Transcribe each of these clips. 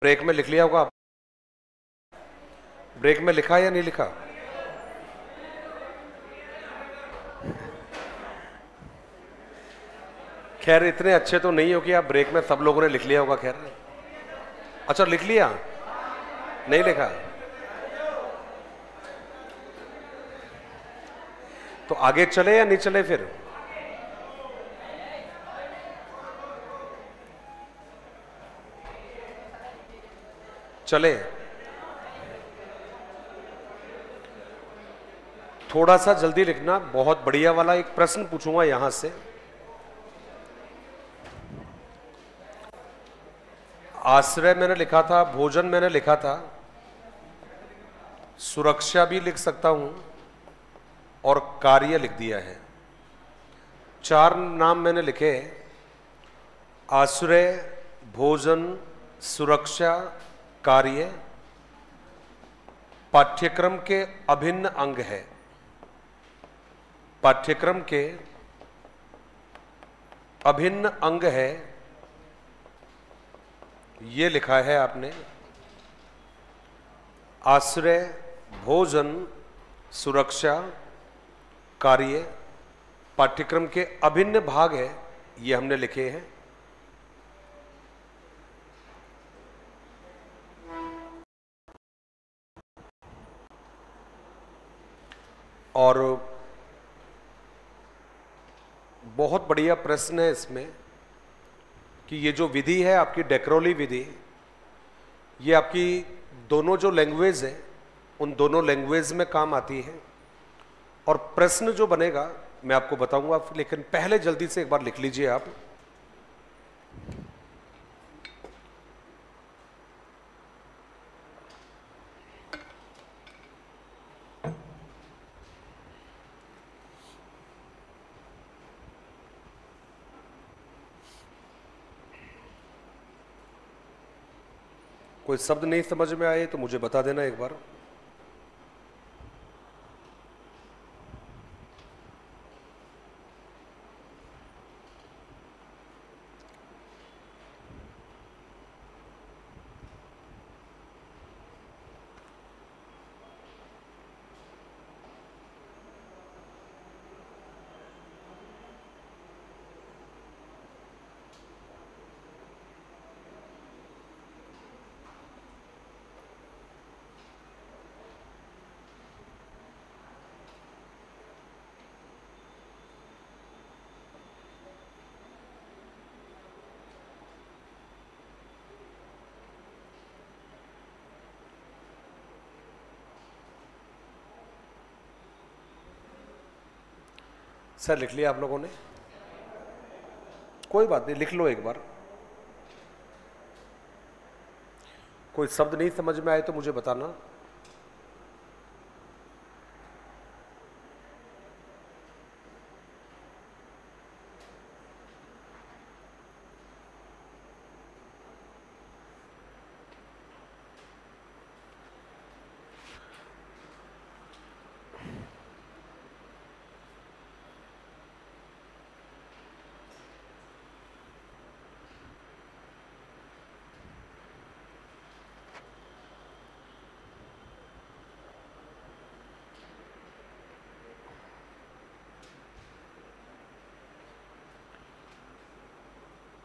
Break में लिख लिया होगा आप? ब्रेक में लिखा या नहीं लिखा? खैर इतने अच्छे तो नहीं हो कि आप ब्रेक में सब लोगों ने लिख लिया होगा। खैर अच्छा, लिख लिया? नहीं लिखा? तो आगे चले या नहीं चले फिर? चले। थोड़ा सा जल्दी लिखना। बहुत बढ़िया वाला एक प्रश्न पूछूंगा यहां से। आश्रय मैंने लिखा था, भोजन मैंने लिखा था, सुरक्षा भी लिख सकता हूं और कार्य लिख दिया है। 4 नाम मैंने लिखे: आश्रय, भोजन, सुरक्षा, कार्य। पाठ्यक्रम के अभिन्न अंग है। पाठ्यक्रम के अभिन्न अंग है, ये लिखा है आपने। आश्रय, भोजन, सुरक्षा, कार्य पाठ्यक्रम के अभिन्न भाग है, ये हमने लिखे हैं। और बहुत बढ़िया प्रश्न है इसमें कि ये जो विधि है आपकी डेक्रोली विधि, ये आपकी दोनों जो लैंग्वेज है उन दोनों लैंग्वेज में काम आती है। और प्रश्न जो बनेगा मैं आपको बताऊंगा, लेकिन पहले जल्दी से एक बार लिख लीजिए आप। कोई शब्द नहीं समझ में आए तो मुझे बता देना एक बार। सर लिख लिया आप लोगों ने? कोई बात नहीं, लिख लो एक बार। कोई शब्द नहीं समझ में आए तो मुझे बताना।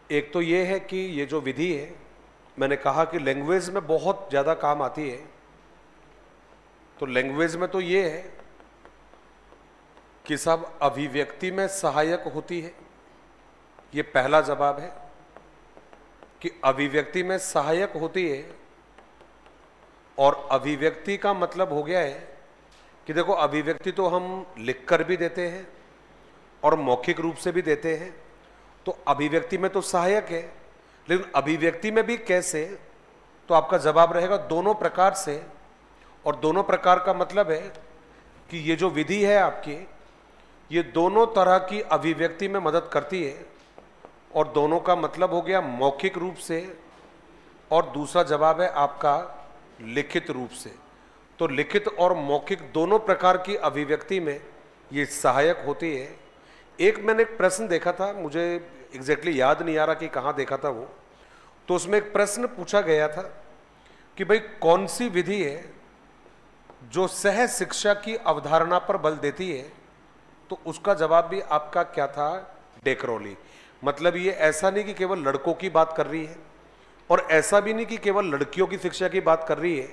एक तो ये है कि ये जो विधि है, मैंने कहा कि लैंग्वेज में बहुत ज़्यादा काम आती है। तो लैंग्वेज में तो ये है कि सब अभिव्यक्ति में सहायक होती है। ये पहला जवाब है कि अभिव्यक्ति में सहायक होती है। और अभिव्यक्ति का मतलब हो गया है कि देखो, अभिव्यक्ति तो हम लिखकर भी देते हैं और मौखिक रूप से भी देते हैं। तो अभिव्यक्ति में तो सहायक है, लेकिन अभिव्यक्ति में भी कैसे? तो आपका जवाब रहेगा दोनों प्रकार से। और दोनों प्रकार का मतलब है कि ये जो विधि है आपकी, ये दोनों तरह की अभिव्यक्ति में मदद करती है। और दोनों का मतलब हो गया मौखिक रूप से, और दूसरा जवाब है आपका लिखित रूप से। तो लिखित और मौखिक दोनों प्रकार की अभिव्यक्ति में ये सहायक होती है। एक मैंने एक प्रश्न देखा था, मुझे एग्जैक्टली याद नहीं आ रहा कि कहाँ देखा था वो। तो उसमें एक प्रश्न पूछा गया था कि भाई कौन सी विधि है जो सह शिक्षा की अवधारणा पर बल देती है, तो उसका जवाब भी आपका क्या था? डेक्रोली। मतलब ये ऐसा नहीं कि केवल लड़कों की बात कर रही है और ऐसा भी नहीं कि केवल लड़कियों की शिक्षा की बात कर रही है,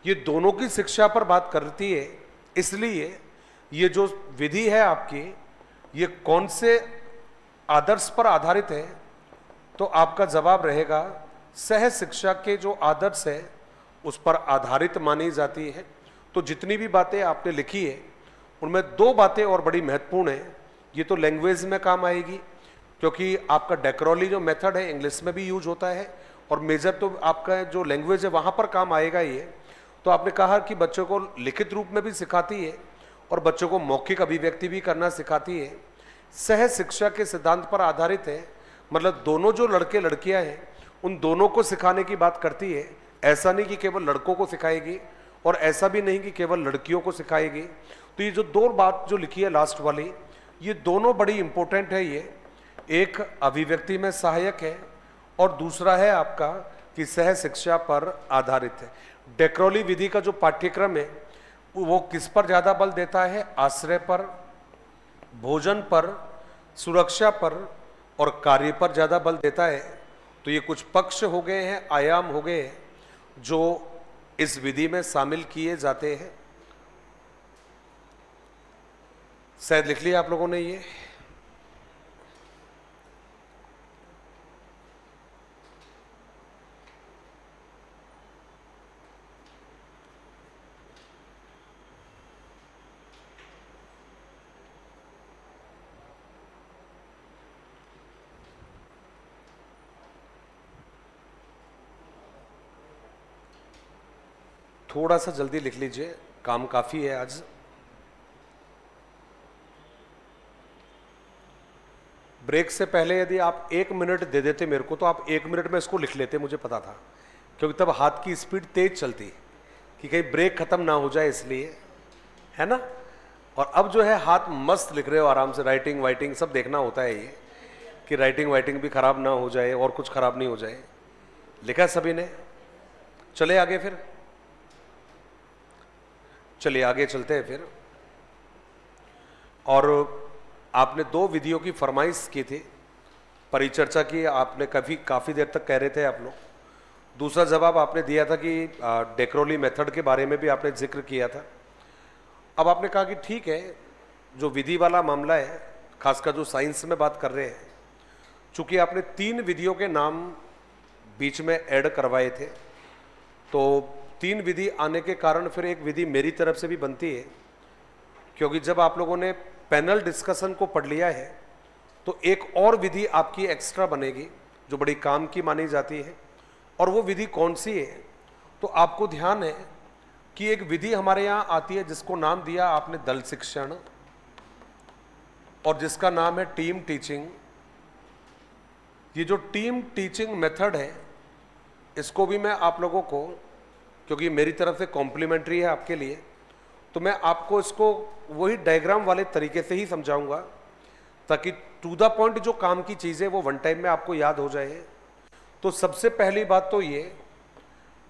ये दोनों की शिक्षा पर बात करती है। इसलिए ये जो विधि है आपकी, ये कौन से आदर्श पर आधारित है? तो आपका जवाब रहेगा सह शिक्षा के जो आदर्श है उस पर आधारित मानी जाती है। तो जितनी भी बातें आपने लिखी है उनमें दो बातें और बड़ी महत्वपूर्ण है। ये तो लैंग्वेज में काम आएगी, क्योंकि आपका डेक्रोली जो मेथड है इंग्लिश में भी यूज होता है और मेजर तो आपका जो लैंग्वेज है वहाँ पर काम आएगा ये। तो आपने कहा कि बच्चों को लिखित रूप में भी सिखाती है और बच्चों को मौखिक अभिव्यक्ति भी करना सिखाती है। सह शिक्षा के सिद्धांत पर आधारित है, मतलब दोनों जो लड़के लड़कियां हैं उन दोनों को सिखाने की बात करती है। ऐसा नहीं कि केवल लड़कों को सिखाएगी और ऐसा भी नहीं कि केवल लड़कियों को सिखाएगी। तो ये जो दो बात जो लिखी है लास्ट वाली, ये दोनों बड़ी इंपॉर्टेंट है। ये एक अभिव्यक्ति में सहायक है और दूसरा है आपका कि सह शिक्षा पर आधारित है। डेक्रोली विधि का जो पाठ्यक्रम है वो किस पर ज्यादा बल देता है? आश्रय पर, भोजन पर, सुरक्षा पर और कार्य पर ज्यादा बल देता है। तो ये कुछ पक्ष हो गए हैं, आयाम हो गए हैं जो इस विधि में शामिल किए जाते हैं। शायद लिख लिया आप लोगों ने ये। थोड़ा सा जल्दी लिख लीजिए, काम काफी है आज। ब्रेक से पहले यदि आप 1 मिनट दे देते मेरे को तो आप 1 मिनट में इसको लिख लेते, मुझे पता था, क्योंकि तब हाथ की स्पीड तेज चलती कि कहीं ब्रेक खत्म ना हो जाए, इसलिए, है ना। और अब जो है हाथ मस्त लिख रहे हो आराम से, राइटिंग वाइटिंग सब देखना होता है ये, कि राइटिंग वाइटिंग भी खराब ना हो जाए और कुछ खराब नहीं हो जाए। लिखा सभी ने? चले आगे फिर, चलिए आगे चलते हैं फिर। और आपने 2 विधियों की फरमाइश की थी, परिचर्चा की आपने, काफ़ी देर तक कह रहे थे आप लोग। दूसरा जवाब आपने दिया था कि डेक्रोली मेथड के बारे में भी आपने जिक्र किया था। अब आपने कहा कि ठीक है, जो विधि वाला मामला है, खासकर जो साइंस में बात कर रहे हैं, चूंकि आपने 3 विधियों के नाम बीच में ऐड करवाए थे, तो 3 विधि आने के कारण फिर एक विधि मेरी तरफ से भी बनती है, क्योंकि जब आप लोगों ने पैनल डिस्कशन को पढ़ लिया है तो एक और विधि आपकी एक्स्ट्रा बनेगी जो बड़ी काम की मानी जाती है। और वो विधि कौन सी है? तो आपको ध्यान है कि एक विधि हमारे यहाँ आती है जिसको नाम दिया आपने दल शिक्षण, और जिसका नाम है टीम टीचिंग। ये जो टीम टीचिंग मेथड है, इसको भी मैं आप लोगों को, क्योंकि मेरी तरफ से कॉम्प्लीमेंट्री है आपके लिए, तो मैं आपको इसको वही डायग्राम वाले तरीके से ही समझाऊंगा, ताकि टू द पॉइंट जो काम की चीज़ें वो वन टाइम में आपको याद हो जाए। तो सबसे पहली बात तो ये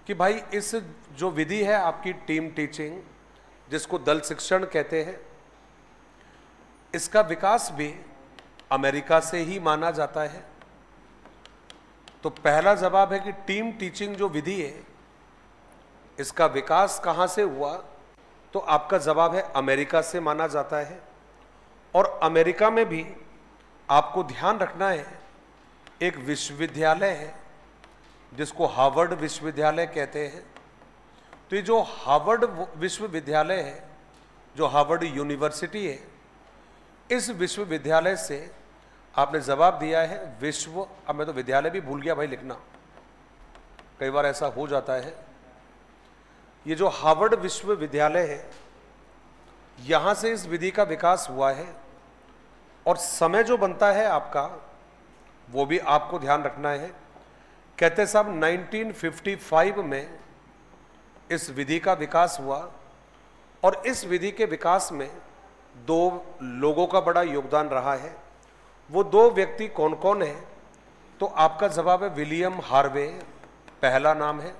कि भाई इस जो विधि है आपकी टीम टीचिंग, जिसको दल शिक्षण कहते हैं, इसका विकास भी अमेरिका से ही माना जाता है। तो पहला जवाब है कि टीम टीचिंग जो विधि है, इसका विकास कहाँ से हुआ? तो आपका जवाब है अमेरिका से माना जाता है। और अमेरिका में भी आपको ध्यान रखना है, एक विश्वविद्यालय है जिसको हार्वर्ड विश्वविद्यालय कहते हैं। तो ये जो हार्वर्ड विश्वविद्यालय है, जो हार्वर्ड यूनिवर्सिटी है, इस विश्वविद्यालय से आपने जवाब दिया है विश्व, अब मैं तो विद्यालय भी भूल गया भाई लिखना, कई बार ऐसा हो जाता है। ये जो हार्वर्ड विश्वविद्यालय है, यहां से इस विधि का विकास हुआ है। और समय जो बनता है आपका, वो भी आपको ध्यान रखना है। कहते साहब 1955 में इस विधि का विकास हुआ, और इस विधि के विकास में 2 लोगों का बड़ा योगदान रहा है। वो 2 व्यक्ति कौन कौन है? तो आपका जवाब है विलियम हार्वे, पहला नाम है,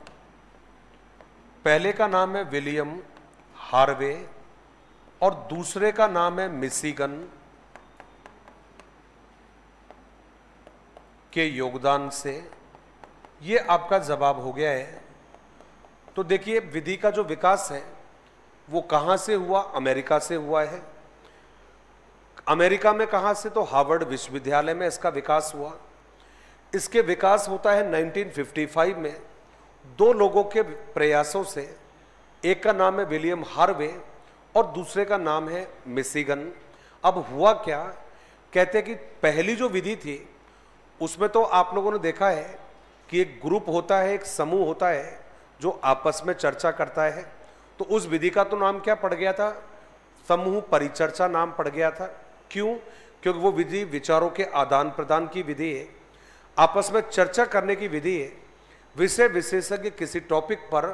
पहले का नाम है विलियम हार्वे और दूसरे का नाम है मिशिगन के योगदान से। ये आपका जवाब हो गया है। तो देखिए विधि का जो विकास है वो कहां से हुआ? अमेरिका से हुआ है। अमेरिका में कहां से? तो हार्वर्ड विश्वविद्यालय में इसका विकास हुआ। इसके विकास होता है 1955 में दो लोगों के प्रयासों से। एक का नाम है विलियम हार्वे और दूसरे का नाम है मिशिगन। अब हुआ क्या, कहते हैं कि पहली जो विधि थी उसमें तो आप लोगों ने देखा है कि एक ग्रुप होता है, एक समूह होता है जो आपस में चर्चा करता है। तो उस विधि का तो नाम क्या पड़ गया था? समूह परिचर्चा नाम पड़ गया था। क्यों? क्योंकि वो विधि विचारों के आदान प्रदान की विधि है, आपस में चर्चा करने की विधि है। विषय विशेषज्ञ किसी टॉपिक पर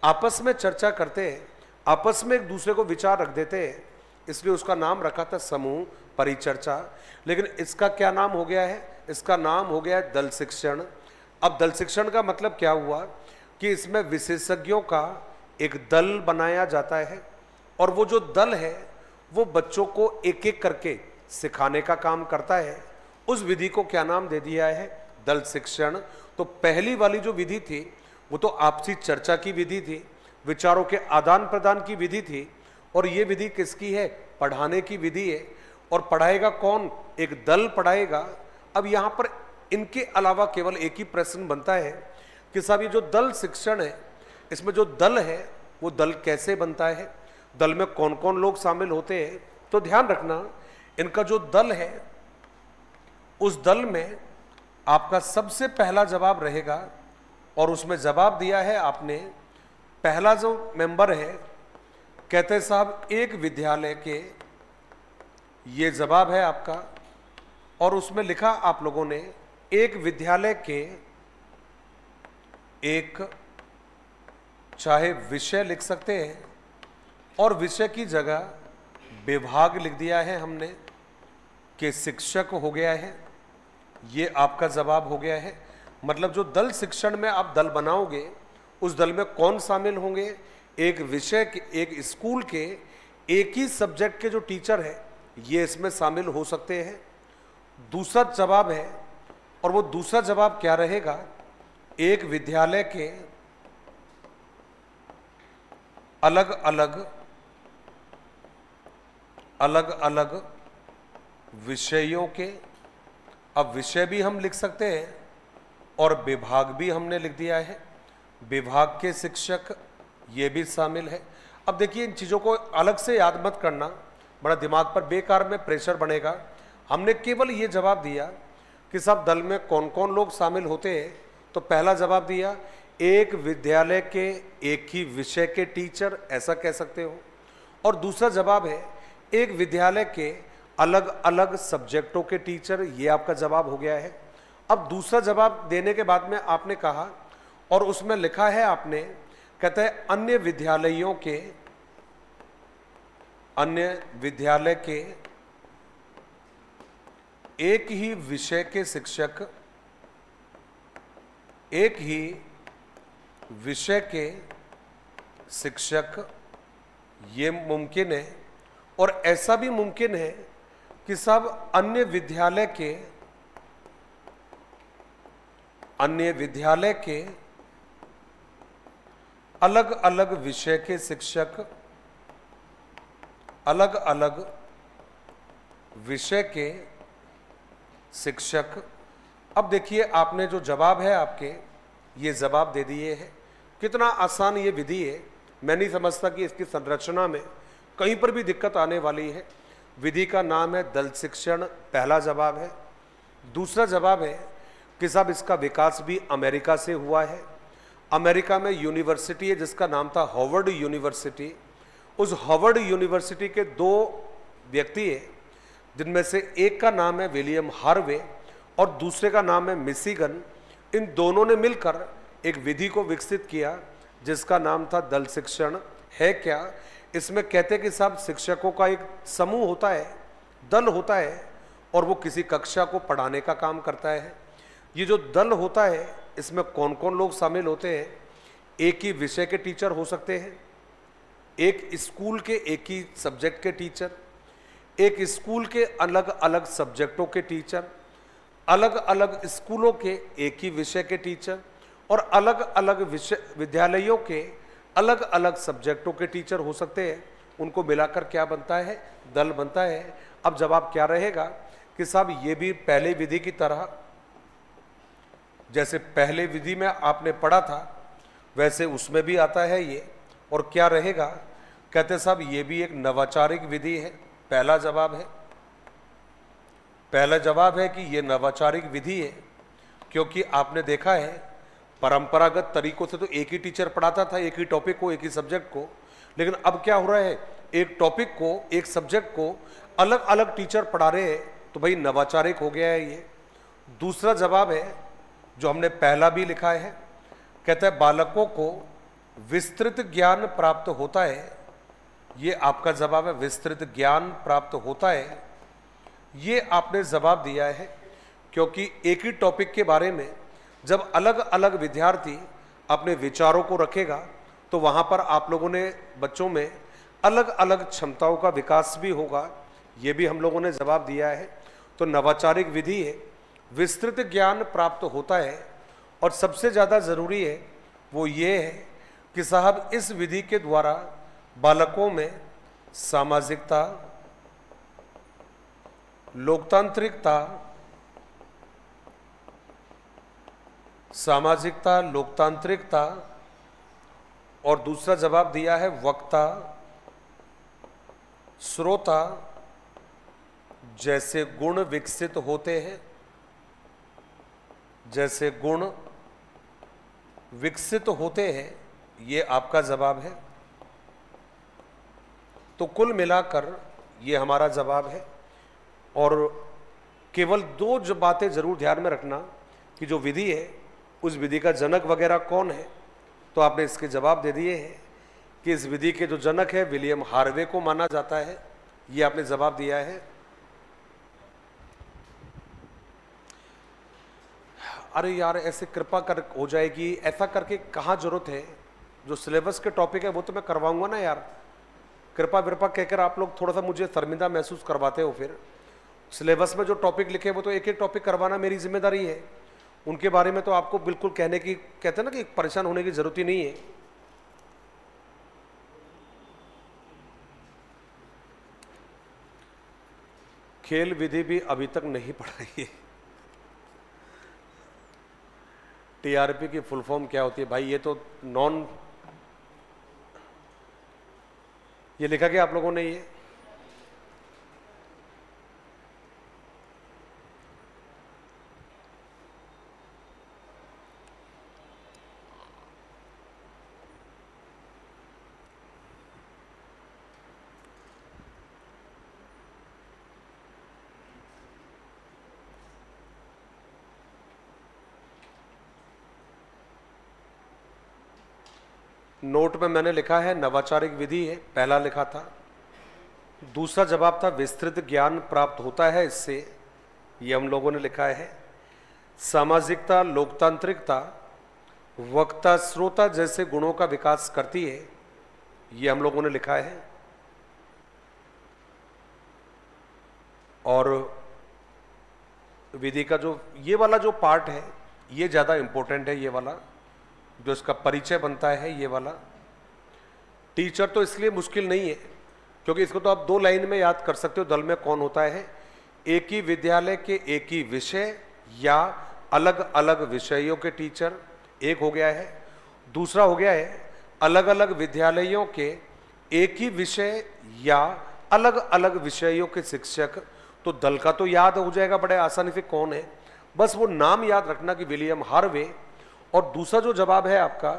आपस में चर्चा करते हैं, आपस में एक दूसरे को विचार रख देते हैं, इसलिए उसका नाम रखा था समूह परिचर्चा। लेकिन इसका क्या नाम हो गया है? इसका नाम हो गया है दल शिक्षण। अब दल शिक्षण का मतलब क्या हुआ कि इसमें विशेषज्ञों का एक दल बनाया जाता है और वो जो दल है वो बच्चों को एक एक करके सिखाने का काम करता है। उस विधि को क्या नाम दे दिया है? दल शिक्षण। तो पहली वाली जो विधि थी वो तो आपसी चर्चा की विधि थी, विचारों के आदान प्रदान की विधि थी। और ये विधि किसकी है? पढ़ाने की विधि है। और पढ़ाएगा कौन? एक दल पढ़ाएगा। अब यहाँ पर इनके अलावा केवल एक ही प्रश्न बनता है कि साहब ये जो दल शिक्षण है इसमें जो दल है वो दल कैसे बनता है, दल में कौन कौन लोग शामिल होते हैं? तो ध्यान रखना, इनका जो दल है उस दल में आपका सबसे पहला जवाब रहेगा और उसमें जवाब दिया है आपने। पहला जो मेंबर है कहते हैं साहब एक विद्यालय के, ये जवाब है आपका। और उसमें लिखा आप लोगों ने एक विद्यालय के एक, चाहे विषय लिख सकते हैं और विषय की जगह विभाग लिख दिया है हमने कि शिक्षक हो गया है। ये आपका जवाब हो गया है। मतलब जो दल शिक्षण में आप दल बनाओगे उस दल में कौन शामिल होंगे? एक विषय के, एक स्कूल के एक ही सब्जेक्ट के जो टीचर है ये इसमें शामिल हो सकते हैं। दूसरा जवाब है, और वो दूसरा जवाब क्या रहेगा? एक विद्यालय के अलग अलग विषयों के, अब विषय भी हम लिख सकते हैं और विभाग भी हमने लिख दिया है। विभाग के शिक्षक ये भी शामिल है। अब देखिए इन चीज़ों को अलग से याद मत करना, बड़ा दिमाग पर बेकार में प्रेशर बनेगा। हमने केवल ये जवाब दिया कि सब दल में कौन कौन लोग शामिल होते हैं। तो पहला जवाब दिया एक विद्यालय के एक ही विषय के टीचर, ऐसा कह सकते हो। और दूसरा जवाब है एक विद्यालय के अलग अलग सब्जेक्टों के टीचर, ये आपका जवाब हो गया है। अब दूसरा जवाब देने के बाद में आपने कहा और उसमें लिखा है आपने, कहता है अन्य विद्यालय के एक ही विषय के शिक्षक, एक ही विषय के शिक्षक, ये मुमकिन है। और ऐसा भी मुमकिन है कि सब अन्य विद्यालय के अलग अलग विषय के शिक्षक, अलग अलग विषय के शिक्षक। अब देखिए आपने जो जवाब है आपके, ये जवाब दे दिए हैं। कितना आसान ये विधि है। मैं नहीं समझता कि इसकी संरचना में कहीं पर भी दिक्कत आने वाली है। विधि का नाम है दल शिक्षण, पहला जवाब है। दूसरा जवाब है कि साहब इसका विकास भी अमेरिका से हुआ है। अमेरिका में यूनिवर्सिटी है जिसका नाम था हार्वर्ड यूनिवर्सिटी। उस हार्वर्ड यूनिवर्सिटी के दो व्यक्ति हैं जिनमें से एक का नाम है विलियम हार्वे और दूसरे का नाम है मिशिगन। इन दोनों ने मिलकर एक विधि को विकसित किया जिसका नाम था दल शिक्षण। है क्या? इसमें कहते हैं कि साहब शिक्षकों का एक समूह होता है, दल होता है, और वो किसी कक्षा को पढ़ाने का काम करता है। ये जो दल होता है इसमें कौन कौन लोग शामिल होते हैं? एक ही विषय के टीचर हो सकते हैं, एक स्कूल के एक ही सब्जेक्ट के टीचर, एक स्कूल के अलग अलग सब्जेक्टों के टीचर, अलग अलग स्कूलों के एक ही विषय के टीचर और अलग अलग विद्यालयों के अलग अलग सब्जेक्टों के टीचर हो सकते हैं। उनको मिलाकर क्या बनता है? दल बनता है। अब जवाब क्या रहेगा कि साहब ये भी पहले विधि की तरह, जैसे पहले विधि में आपने पढ़ा था वैसे उसमें भी आता है ये। और क्या रहेगा? कहते साहब ये भी एक नवाचारिक विधि है। पहला जवाब है, पहला जवाब है कि ये नवाचारिक विधि है, क्योंकि आपने देखा है परंपरागत तरीकों से तो एक ही टीचर पढ़ाता था एक ही टॉपिक को, एक ही सब्जेक्ट को, लेकिन अब क्या हो रहा है, एक टॉपिक को, एक सब्जेक्ट को अलग अलग टीचर पढ़ा रहे हैं, तो भाई नवाचारिक हो गया है ये। दूसरा जवाब है जो हमने पहला भी लिखा है, कहता है बालकों को विस्तृत ज्ञान प्राप्त होता है। ये आपका जवाब है, विस्तृत ज्ञान प्राप्त होता है। ये आपने जवाब दिया है क्योंकि एक ही टॉपिक के बारे में जब अलग अलग विद्यार्थी अपने विचारों को रखेगा तो वहाँ पर आप लोगों ने बच्चों में अलग अलग क्षमताओं का विकास भी होगा। ये भी हम लोगों ने जवाब दिया है। तो नवाचारिक विधि है, विस्तृत ज्ञान प्राप्त होता है। और सबसे ज़्यादा ज़रूरी है वो ये है कि साहब इस विधि के द्वारा बालकों में सामाजिकता, लोकतांत्रिकता, लोकतांत्रिकता और दूसरा जवाब दिया है वक्ता, श्रोता जैसे गुण विकसित होते हैं, जैसे गुण विकसित होते हैं। ये आपका जवाब है। तो कुल मिलाकर ये हमारा जवाब है। और केवल दो जो बातें जरूर ध्यान में रखना कि जो विधि है उस विधि का जनक वगैरह कौन है, तो आपने इसके जवाब दे दिए हैं कि इस विधि के जो जनक है विलियम हार्वे को माना जाता है। ये आपने जवाब दिया है। अरे यार ऐसे कृपा कर हो जाएगी, ऐसा करके कहाँ जरूरत है, जो सिलेबस के टॉपिक है वो तो मैं करवाऊंगा ना यार। कृपा विरपा कहकर आप लोग थोड़ा सा मुझे शर्मिंदा महसूस करवाते हो। फिर सिलेबस में जो टॉपिक लिखे वो तो एक एक टॉपिक करवाना मेरी जिम्मेदारी है। उनके बारे में तो आपको बिल्कुल कहने की, कहते हैं ना कि परेशान होने की जरूरत ही नहीं है। खेल विधि भी अभी तक नहीं पढ़ाई है। टीआरपी की फुल फॉर्म क्या होती है भाई? ये तो ये लिखा क्या आप लोगों ने? ये नोट में मैंने लिखा है नवाचारिक विधि है, पहला लिखा था। दूसरा जवाब था विस्तृत ज्ञान प्राप्त होता है इससे, ये हम लोगों ने लिखा है। सामाजिकता, लोकतांत्रिकता, वक्ता, श्रोता जैसे गुणों का विकास करती है, ये हम लोगों ने लिखा है। और विधि का जो ये वाला जो पार्ट है ये ज़्यादा इंपॉर्टेंट है, ये वाला जो इसका परिचय बनता है, ये वाला। टीचर तो इसलिए मुश्किल नहीं है क्योंकि इसको तो आप दो लाइन में याद कर सकते हो। दल में कौन होता है? एक ही विद्यालय के एक ही विषय या अलग अलग विषयों के टीचर, एक हो गया है। दूसरा हो गया है अलग अलग विद्यालयों के एक ही विषय या अलग अलग विषयों के शिक्षक। तो दल का तो याद हो जाएगा बड़े आसानी से कौन है, बस वो नाम याद रखना कि विलियम हार्वे। और दूसरा जो जवाब है आपका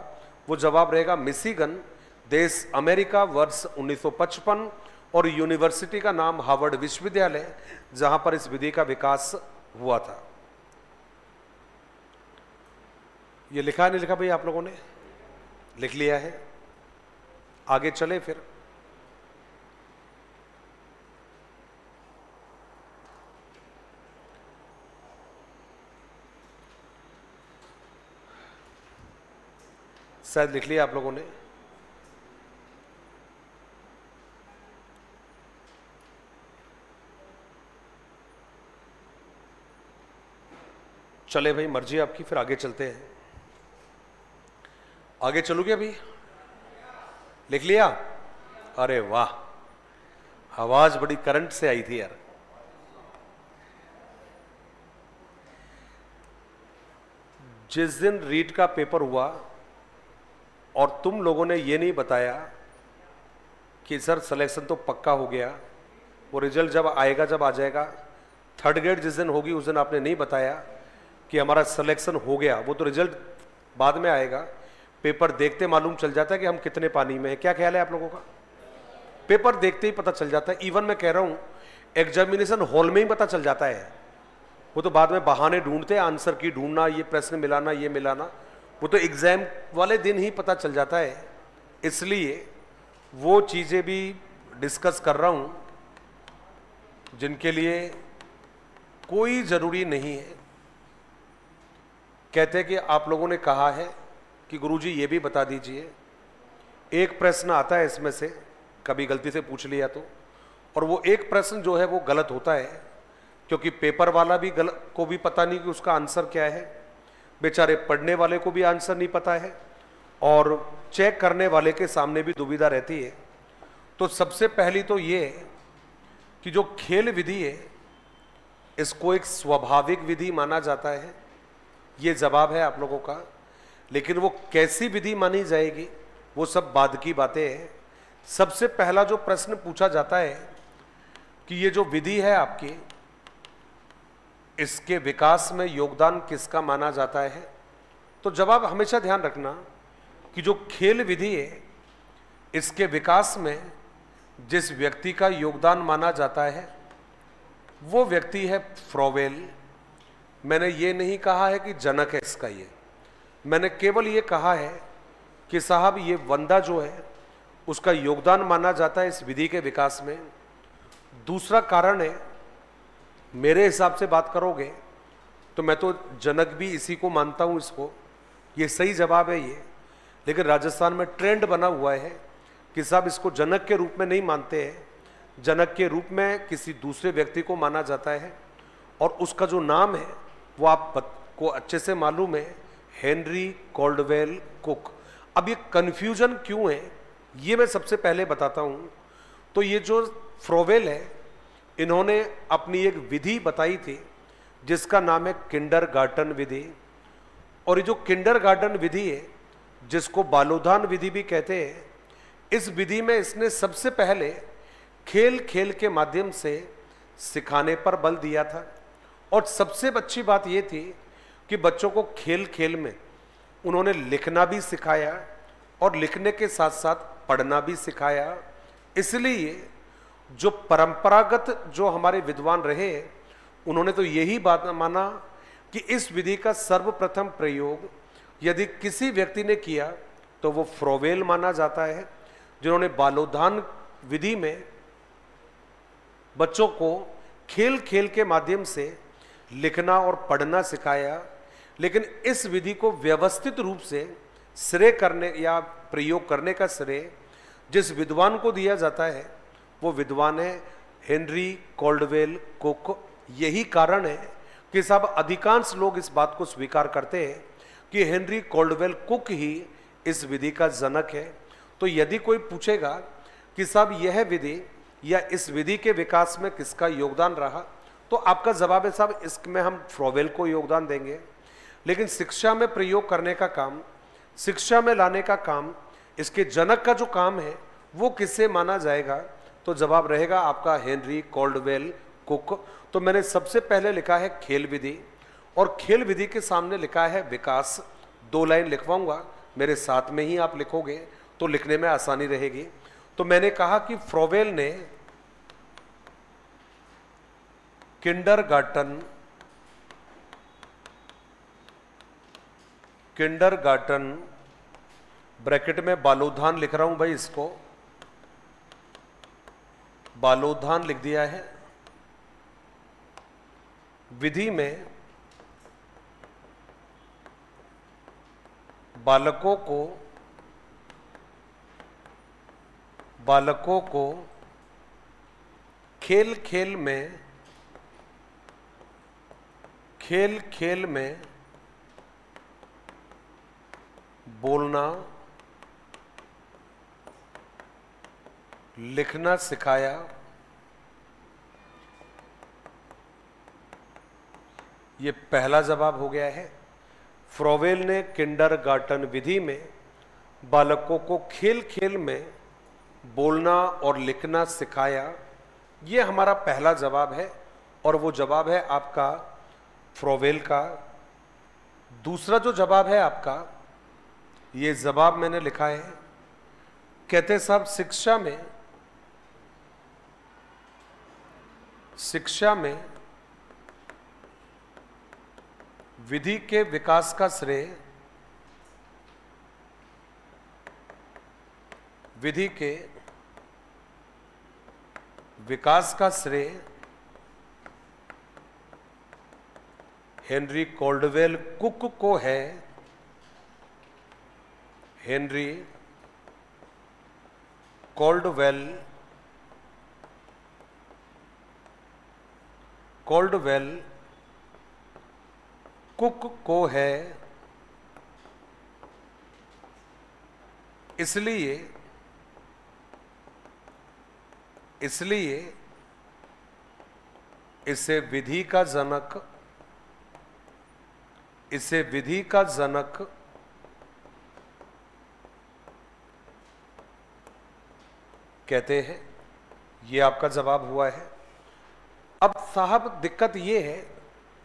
वो जवाब रहेगा मिशिगन, देश अमेरिका, वर्ष 1955, और यूनिवर्सिटी का नाम हार्वर्ड विश्वविद्यालय, जहां पर इस विधि का विकास हुआ था। ये लिखा नहीं लिखा भाई आप लोगों ने? लिख लिया है। आगे चले फिर। शायद लिख लिया आप लोगों ने। चले भाई, मर्जी आपकी, फिर आगे चलते हैं। आगे चलोगे अभी? लिख लिया? अरे वाह, आवाज बड़ी करंट से आई थी यार। जिस दिन रीट का पेपर हुआ और तुम लोगों ने ये नहीं बताया कि सर सिलेक्शन तो पक्का हो गया, वो रिजल्ट जब आएगा, जब आ जाएगा, थर्ड ग्रेड जिस दिन होगी उस दिन आपने नहीं बताया कि हमारा सिलेक्शन हो गया। वो तो रिजल्ट बाद में आएगा, पेपर देखते मालूम चल जाता है कि हम कितने पानी में हैं। क्या ख्याल है आप लोगों का? पेपर देखते ही पता चल जाता है। इवन मैं कह रहा हूं एग्जामिनेशन हॉल में ही पता चल जाता है। वो तो बाद में बहाने ढूंढते हैं, आंसर की ढूंढना, ये प्रश्न मिलाना, ये मिलाना, वो तो एग्जाम वाले दिन ही पता चल जाता है। इसलिए वो चीजें भी डिस्कस कर रहा हूं जिनके लिए कोई जरूरी नहीं है। कहते हैं कि आप लोगों ने कहा है कि गुरुजी ये भी बता दीजिए। एक प्रश्न आता है इसमें से, कभी गलती से पूछ लिया तो, और वो एक प्रश्न जो है वो गलत होता है, क्योंकि पेपर वाला भी को भी पता नहीं कि उसका आंसर क्या है, बेचारे पढ़ने वाले को भी आंसर नहीं पता है, और चेक करने वाले के सामने भी दुविधा रहती है। तो सबसे पहली तो ये कि जो खेल विधि है इसको एक स्वाभाविक विधि माना जाता है, ये जवाब है आप लोगों का। लेकिन वो कैसी विधि मानी जाएगी वो सब बाद की बातें हैं। सबसे पहला जो प्रश्न पूछा जाता है कि ये जो विधि है आपकी, इसके विकास में योगदान किसका माना जाता है, तो जवाब हमेशा ध्यान रखना कि जो खेल विधि है इसके विकास में जिस व्यक्ति का योगदान माना जाता है वो व्यक्ति है फ्रोवेल। मैंने ये नहीं कहा है कि जनक है इसका, ये मैंने केवल ये कहा है कि साहब ये वंदा जो है उसका योगदान माना जाता है इस विधि के विकास में। दूसरा कारण है, मेरे हिसाब से बात करोगे तो मैं तो जनक भी इसी को मानता हूं, इसको, ये सही जवाब है ये। लेकिन राजस्थान में ट्रेंड बना हुआ है कि साहब इसको जनक के रूप में नहीं मानते हैं, जनक के रूप में किसी दूसरे व्यक्ति को माना जाता है, और उसका जो नाम है वो आपको अच्छे से मालूम है, हेनरी कॉल्डवेल कुक। अब ये कन्फ्यूजन क्यों है ये मैं सबसे पहले बताता हूं। तो ये जो फ्रोवेल है, इन्होंने अपनी एक विधि बताई थी जिसका नाम है किंडरगार्टन विधि। और ये जो किंडरगार्टन विधि है जिसको बालोधान विधि भी कहते हैं, इस विधि में इसने सबसे पहले खेल खेल के माध्यम से सिखाने पर बल दिया था। और सबसे अच्छी बात यह थी कि बच्चों को खेल खेल में उन्होंने लिखना भी सिखाया और लिखने के साथ साथ पढ़ना भी सिखाया। इसलिए जो परंपरागत जो हमारे विद्वान रहे उन्होंने तो यही बात माना कि इस विधि का सर्वप्रथम प्रयोग यदि किसी व्यक्ति ने किया तो वो फ्रोवेल माना जाता है, जिन्होंने बालोधान विधि में बच्चों को खेल खेल के माध्यम से लिखना और पढ़ना सिखाया। लेकिन इस विधि को व्यवस्थित रूप से श्रेय करने या प्रयोग करने का श्रेय जिस विद्वान को दिया जाता है वो विद्वान है हेनरी कॉल्डवेल कुक। यही कारण है कि साहब अधिकांश लोग इस बात को स्वीकार करते हैं कि हेनरी कॉल्डवेल कुक ही इस विधि का जनक है। तो यदि कोई पूछेगा कि साहब यह विधि या इस विधि के विकास में किसका योगदान रहा, तो आपका जवाब है साहब इसमें हम फ्रोवेल को योगदान देंगे। लेकिन शिक्षा में प्रयोग करने का काम, शिक्षा में लाने का काम, इसके जनक का जो काम है वो किससे माना जाएगा, तो जवाब रहेगा आपका हेनरी कॉल्डवेल कुक। तो मैंने सबसे पहले लिखा है खेल विधि और खेल विधि के सामने लिखा है विकास। 2 लाइन लिखवाऊंगा, मेरे साथ में ही आप लिखोगे तो लिखने में आसानी रहेगी। तो मैंने कहा कि फ्रोवेल ने किंडरगार्टन ब्रैकेट में बालोधान लिख रहा हूं भाई, इसको बालोधान लिख दिया है, विधि में बालकों को बालकों को खेल खेल में बोलना लिखना सिखाया। ये पहला जवाब हो गया है। फ्रोवेल ने किंडरगार्टन विधि में बालकों को खेल खेल में बोलना और लिखना सिखाया। ये हमारा पहला जवाब है और वो जवाब है आपका फ्रोवेल का। दूसरा जो जवाब है आपका, ये जवाब मैंने लिखा है, कहते साहब शिक्षा में विधि के विकास का श्रेय हेनरी कॉल्डवेल कुक को है। हेनरी कॉल्डवेल कुक को है। इसलिए इसे विधि का जनक कहते हैं। ये आपका जवाब हुआ है। अब साहब दिक्कत ये है,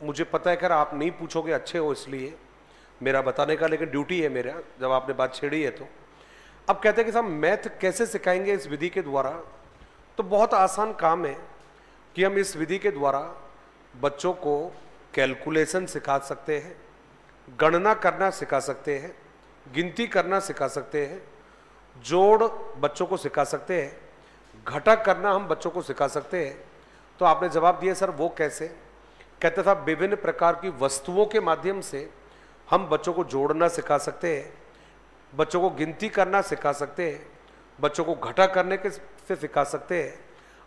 मुझे पता है कि आप नहीं पूछोगे, अच्छे हो इसलिए मेरा बताने का, लेकिन ड्यूटी है मेरा जब आपने बात छेड़ी है तो। अब कहते हैं कि साहब मैथ कैसे सिखाएंगे इस विधि के द्वारा? तो बहुत आसान काम है कि हम इस विधि के द्वारा बच्चों को कैलकुलेशन सिखा सकते हैं, गणना करना सिखा सकते हैं, गिनती करना सिखा सकते हैं, जोड़ बच्चों को सिखा सकते हैं, घटा करना हम बच्चों को सिखा सकते हैं। तो आपने जवाब दिया सर वो कैसे? कहते था विभिन्न प्रकार की वस्तुओं के माध्यम से हम बच्चों को जोड़ना सिखा सकते हैं, बच्चों को गिनती करना सिखा सकते हैं, बच्चों को घटा करने के से सिखा सकते हैं।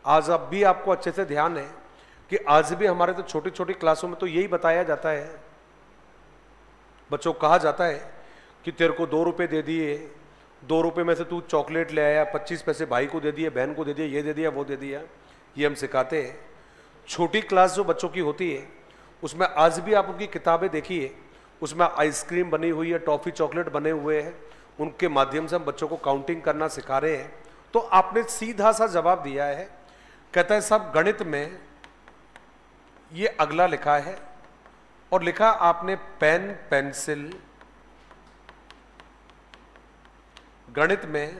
आज अब भी आपको अच्छे से ध्यान है कि आज भी हमारे तो छोटी छोटी क्लासों में तो यही बताया जाता है, बच्चों को कहा जाता है कि तेरे को 2 रुपये दे दिए, 2 रुपये में से तू चॉकलेट ले आया, 25 पैसे भाई को दे दिए, बहन को दे दिया, ये दे दिया, वो दे दिया। ये हम सिखाते हैं। छोटी क्लास जो बच्चों की होती है उसमें आज भी आप उनकी किताबें देखिए, उसमें आइसक्रीम बनी हुई है, टॉफ़ी चॉकलेट बने हुए हैं, उनके माध्यम से हम बच्चों को काउंटिंग करना सिखा रहे हैं। तो आपने सीधा सा जवाब दिया है। कहता है साहब गणित में ये अगला लिखा है और लिखा आपने पेन पेंसिल। गणित में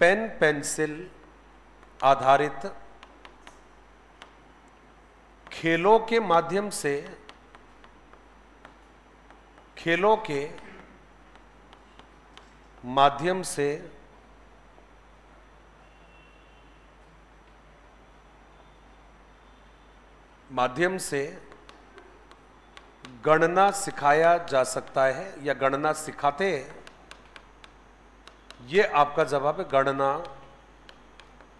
पेन पेंसिल आधारित खेलों के माध्यम से गणना सिखाया जा सकता है या गणना सिखाते हैं। ये आपका जवाब है, गणना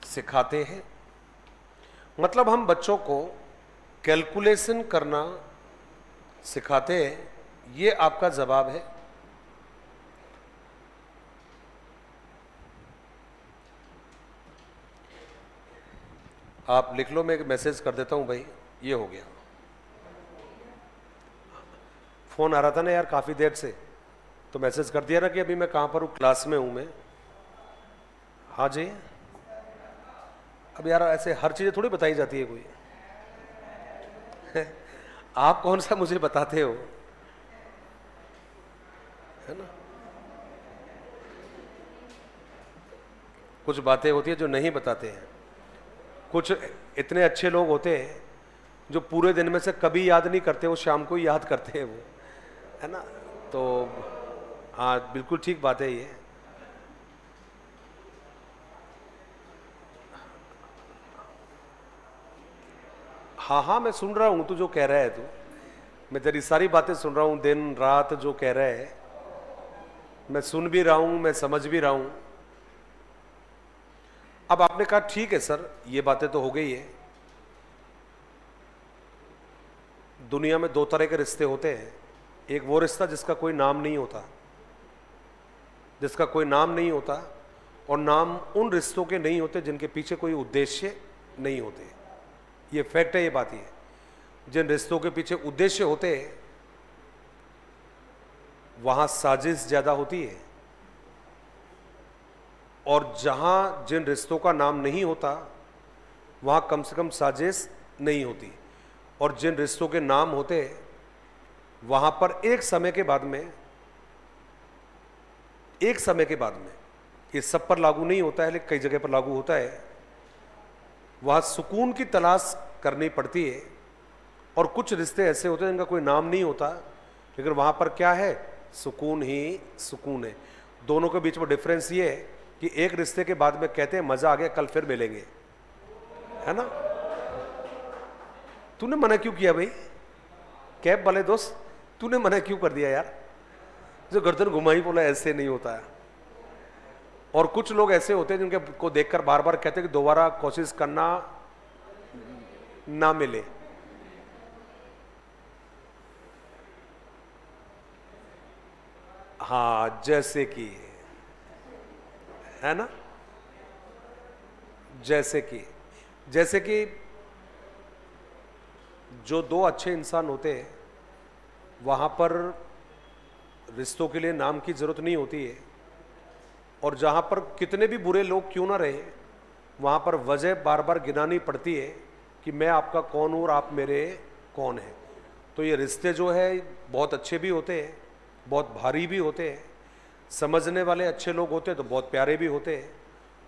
सिखाते हैं। मतलब हम बच्चों को कैलकुलेशन करना सिखाते हैं। ये आपका जवाब है। आप लिख लो, मैं एक मैसेज कर देता हूं भाई। ये हो गया। फोन आ रहा था ना यार काफी देर से, तो मैसेज कर दिया ना कि अभी मैं कहां पर हूं, क्लास में हूं मैं। हाँ जी। अब यार ऐसे हर चीजें थोड़ी बताई जाती है कोई। आप कौन सा मुझे बताते हो, है ना? कुछ बातें होती है जो नहीं बताते हैं। कुछ इतने अच्छे लोग होते हैं जो पूरे दिन में से कभी याद नहीं करते, वो शाम को ही याद करते हैं, वो, है ना? तो हाँ बिल्कुल ठीक बात है ये। हाँ हाँ मैं सुन रहा हूं तू जो कह रहा है, तू, मैं तेरी सारी बातें सुन रहा हूं, दिन रात जो कह रहा है मैं सुन भी रहा हूं, मैं समझ भी रहा हूं। अब आपने कहा ठीक है सर, ये बातें तो हो गई है। दुनिया में दो तरह के रिश्ते होते हैं। एक वो रिश्ता जिसका कोई नाम नहीं होता, जिसका कोई नाम नहीं होता, और नाम उन रिश्तों के नहीं होते जिनके पीछे कोई उद्देश्य नहीं होते। ये फैक्ट है, ये बात ही है। जिन रिश्तों के पीछे उद्देश्य होते हैं वहां साजिश ज्यादा होती है, और जहां जिन रिश्तों का नाम नहीं होता वहां कम से कम साजिश नहीं होती। और जिन रिश्तों के नाम होते हैं वहां पर एक समय के बाद में ये सब पर लागू नहीं होता है लेकिन कई जगह पर लागू होता है, वहां सुकून की तलाश करनी पड़ती है। और कुछ रिश्ते ऐसे होते हैं जिनका कोई नाम नहीं होता लेकिन वहां पर क्या है, सुकून ही सुकून है। दोनों के बीच में डिफरेंस ये है कि एक रिश्ते के बाद में कहते हैं मजा आ गया, कल फिर मिलेंगे, है ना। तूने मना क्यों किया भाई, कैब वाले दोस्त, तूने मना क्यों कर दिया यार, जो गर्दन घुमाई बोला ऐसे नहीं होता है। और कुछ लोग ऐसे होते हैं जिनके को देखकर बार बार कहते हैं कि दोबारा कोशिश करना ना मिले। हाँ, जैसे कि, है ना, जैसे कि जो दो अच्छे इंसान होते हैं वहां पर रिश्तों के लिए नाम की जरूरत नहीं होती है, और जहां पर कितने भी बुरे लोग क्यों ना रहे वहां पर वजह बार बार गिनानी पड़ती है कि मैं आपका कौन हूं और आप मेरे कौन हैं। तो ये रिश्ते जो है बहुत अच्छे भी होते हैं, बहुत भारी भी होते हैं। समझने वाले अच्छे लोग होते हैं तो बहुत प्यारे भी होते हैं,